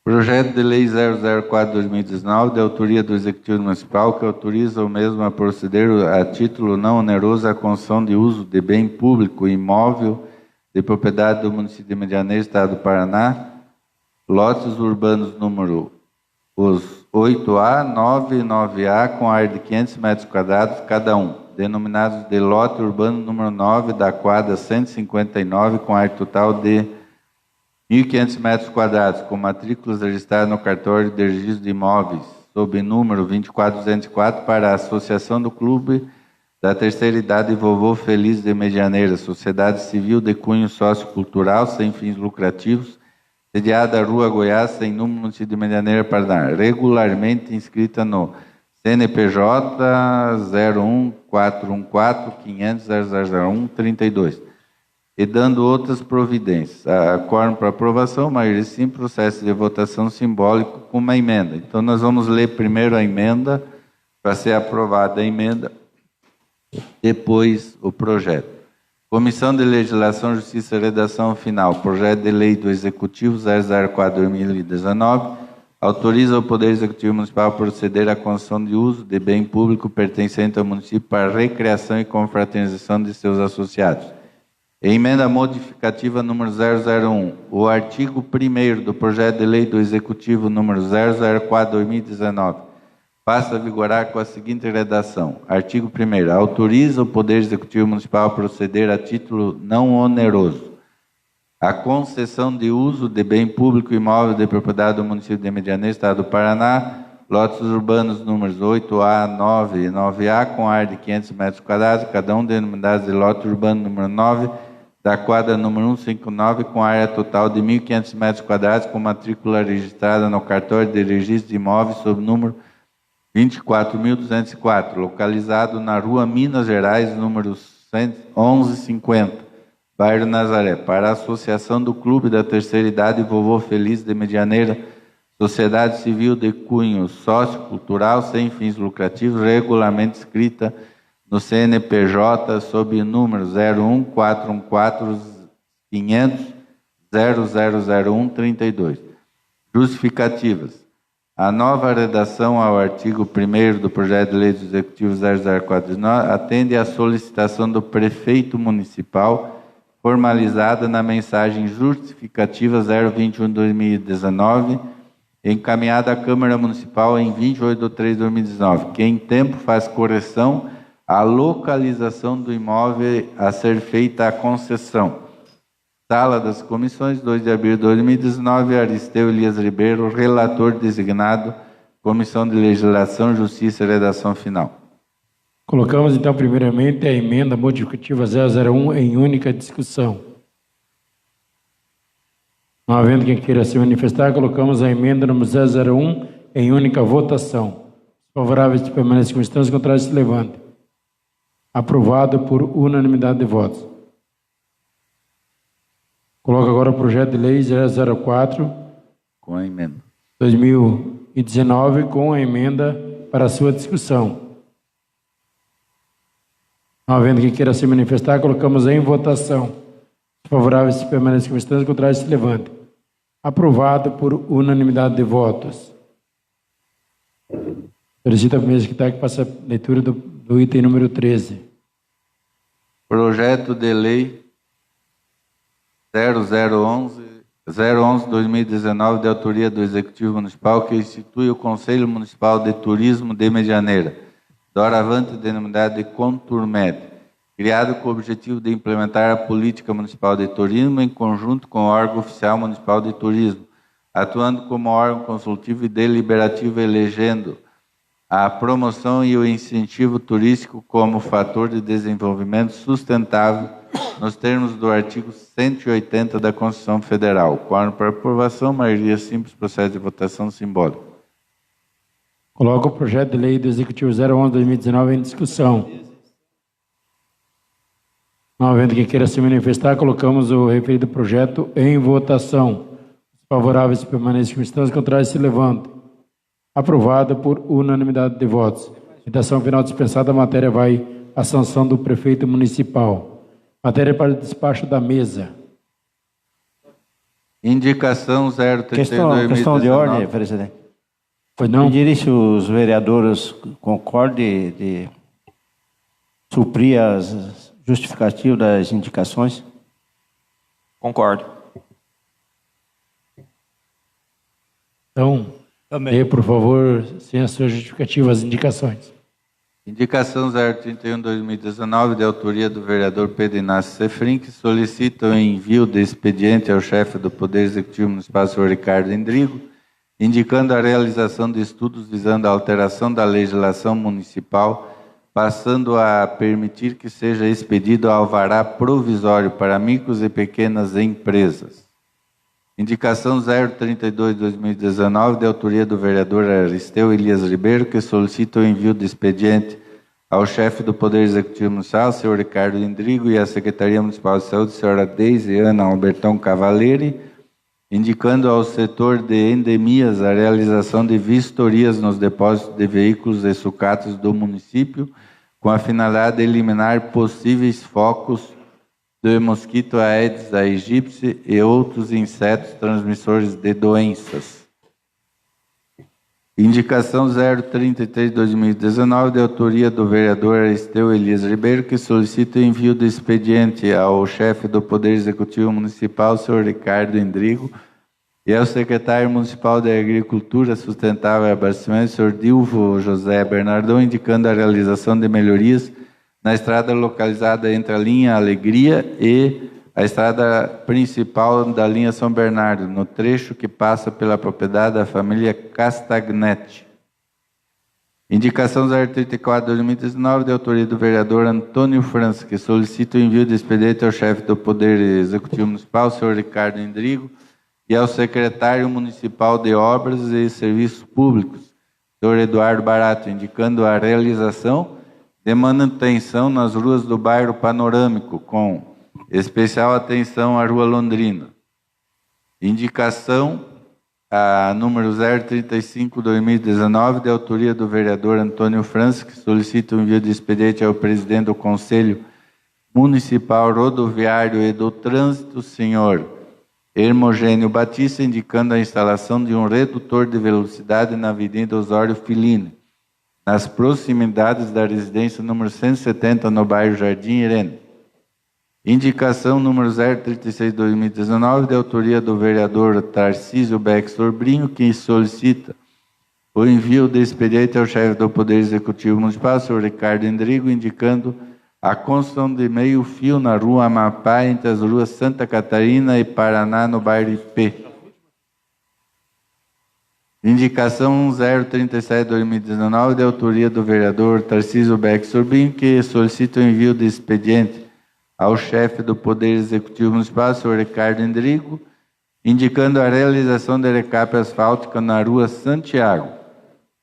Projeto de Lei 004/2019, de autoria do Executivo Municipal, que autoriza o mesmo a proceder a título não oneroso à concessão de uso de bem público imóvel de propriedade do município de Medianeira, Estado do Paraná, lotes urbanos número os 8A, 9 e 9A, com área de 500 metros quadrados cada um, denominados de lote urbano número 9 da quadra 159, com área total de 1.500 metros quadrados, com matrículas registradas no cartório de registro de imóveis, sob número 24204, para a Associação do Clube da Terceira Idade Vovô Feliz de Medianeira, sociedade civil de cunho sociocultural, sem fins lucrativos, sediada à Rua Goiás, sem número, município de Medianeira, Paraná, regularmente inscrita no CNPJ 01414-500-0001-32, e dando outras providências. A quórum para aprovação, maioria sim, processo de votação simbólico com uma emenda. Então, nós vamos ler primeiro a emenda, para ser aprovada a emenda, depois o projeto. Comissão de Legislação, Justiça e Redação Final. Projeto de Lei do Executivo 004/2019 autoriza o Poder Executivo Municipal a proceder à concessão de uso de bem público pertencente ao município para recreação e confraternização de seus associados. Emenda modificativa número 001. O artigo 1º do projeto de lei do Executivo número 004/2019 passa a vigorar com a seguinte redação. Artigo 1º. Autoriza o Poder Executivo Municipal a proceder a título não oneroso a concessão de uso de bem público imóvel de propriedade do município de Medianeira, Estado do Paraná, lotes urbanos números 8A, 9 e 9A, com área de 500 metros quadrados, cada um denominado de lote urbano número 9, da quadra número 159, com área total de 1.500 metros quadrados, com matrícula registrada no cartório de registro de imóveis sob número 24.204, localizado na Rua Minas Gerais, número 1150, bairro Nazaré, para a Associação do Clube da Terceira Idade Vovô Feliz de Medianeira, sociedade civil de cunho sociocultural sem fins lucrativos, regularmente inscrita no CNPJ sob número 01414-500-0001-32. Justificativas. A nova redação ao artigo 1º do projeto de lei do Executivo 004/19 atende à solicitação do prefeito municipal formalizada na mensagem justificativa 021/2019, encaminhada à Câmara Municipal em 28/3/2019, que em tempo faz correção à localização do imóvel a ser feita a concessão. Sala das Comissões, 2 de abril de 2019, Aristeu Elias Ribeiro, relator designado, Comissão de Legislação, Justiça e Redação Final. Colocamos, então, primeiramente, a emenda modificativa 001 em única discussão. Não havendo quem queira se manifestar, colocamos a emenda número 001 em única votação. Os favoráveis permanecem como estão, os contrários se levantem. Aprovado por unanimidade de votos. Coloco agora o projeto de lei 004 com a emenda 2019 com a emenda para a sua discussão. Não havendo quem queira se manifestar, colocamos em votação. Os favoráveis permanecem como estão, os contrários se levantem. Aprovado por unanimidade de votos. Solicito a primeira secretária que faça a leitura do item número 13. Projeto de lei 011/2019, de autoria do Executivo Municipal, que institui o Conselho Municipal de Turismo de Medianeira, doravante denominado de Conturmed, criado com o objetivo de implementar a política municipal de turismo em conjunto com o órgão oficial municipal de turismo, atuando como órgão consultivo e deliberativo, elegendo a promoção e o incentivo turístico como fator de desenvolvimento sustentável nos termos do artigo 180 da Constituição Federal. Quórum para aprovação, maioria simples, processo de votação simbólica. Coloco o projeto de lei do Executivo 011/2019 em discussão. Não havendo quem queira se manifestar, colocamos o referido projeto em votação. Os favoráveis permaneçam como estão, os contrários se levantem. Aprovada por unanimidade de votos. Votação final dispensada, a matéria vai à sanção do prefeito municipal. Matéria para despacho da mesa. Indicação 032. Questão de ordem, presidente. Pois não? Pedir se os vereadores concordem de suprir as justificativas das indicações. Concordo. Então, dê, por favor, sem a sua justificativa, as indicações. Indicação 031/2019, de autoria do vereador Pedro Inácio Sefrim, que solicita o envio de expediente ao chefe do Poder Executivo Municipal, senhor Ricardo Endrigo, indicando a realização de estudos visando a alteração da legislação municipal, passando a permitir que seja expedido alvará provisório para micros e pequenas empresas. Indicação 032/2019, de autoria do vereador Aristeu Elias Ribeiro, que solicita o envio de expediente ao chefe do Poder Executivo Municipal, senhor Ricardo Endrigo, e à Secretaria Municipal de Saúde, senhora Deise Ana Albertão Cavaleri, indicando ao setor de endemias a realização de vistorias nos depósitos de veículos e sucatas do município, com a finalidade de eliminar possíveis focos do mosquito Aedes aegypti e outros insetos transmissores de doenças. Indicação 033/2019, de autoria do vereador Aristeu Elias Ribeiro, que solicita o envio do expediente ao chefe do Poder Executivo Municipal, senhor Ricardo Endrigo, e ao secretário municipal de Agricultura Sustentável e Abastecimento, senhor Dilvo José Bernardão, indicando a realização de melhorias na estrada localizada entre a linha Alegria e a estrada principal da linha São Bernardo, no trecho que passa pela propriedade da família Castagnetti. Indicação 034/2019, de autoria do vereador Antônio França, que solicita o envio de expediente ao chefe do Poder Executivo Municipal, senhor Ricardo Endrigo, e ao secretário municipal de Obras e Serviços Públicos, senhor Eduardo Barato, indicando a realização de manutenção nas ruas do bairro Panorâmico, com especial atenção à Rua Londrina. Indicação a número 035/2019, de autoria do vereador Antônio França, que solicita o envio de expediente ao presidente do Conselho Municipal Rodoviário e do Trânsito, senhor Hermogênio Batista, indicando a instalação de um redutor de velocidade na Avenida Osório Filini, nas proximidades da residência número 170, no bairro Jardim Irene. Indicação número 036/2019, de autoria do vereador Tarcísio Beck Sobrinho, que solicita o envio de expediente ao chefe do Poder Executivo Municipal, senhor Ricardo Endrigo, indicando a construção de meio-fio na rua Amapá, entre as ruas Santa Catarina e Paraná, no bairro IP. Indicação 037/2019, de autoria do vereador Tarcísio Beck Sobrinho, que solicita o envio de expediente ao chefe do Poder Executivo Municipal, senhor Ricardo Endrigo, indicando a realização de recape asfáltica na rua Santiago,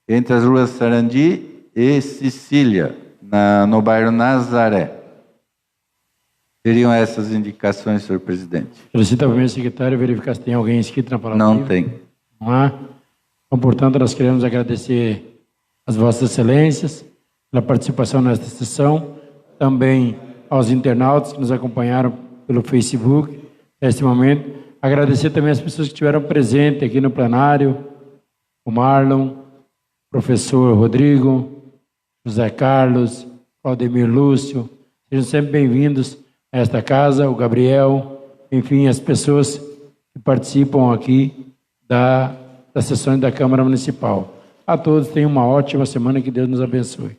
entre as ruas Sarandi e Sicília, no bairro Nazaré. Seriam essas indicações, senhor presidente. Solicita ao primeiro secretário verificar se tem alguém inscrito na palavra. Não tem. Não há. Então, portanto, nós queremos agradecer as vossas excelências pela participação nesta sessão, também aos internautas que nos acompanharam pelo Facebook neste momento. Agradecer também as pessoas que estiveram presentes aqui no plenário, o Marlon, o professor Rodrigo, José Carlos, Claudemir Lúcio. Sejam sempre bem-vindos a esta casa, o Gabriel, enfim, as pessoas que participam aqui das sessões da Câmara Municipal. A todos tenham uma ótima semana, que Deus nos abençoe.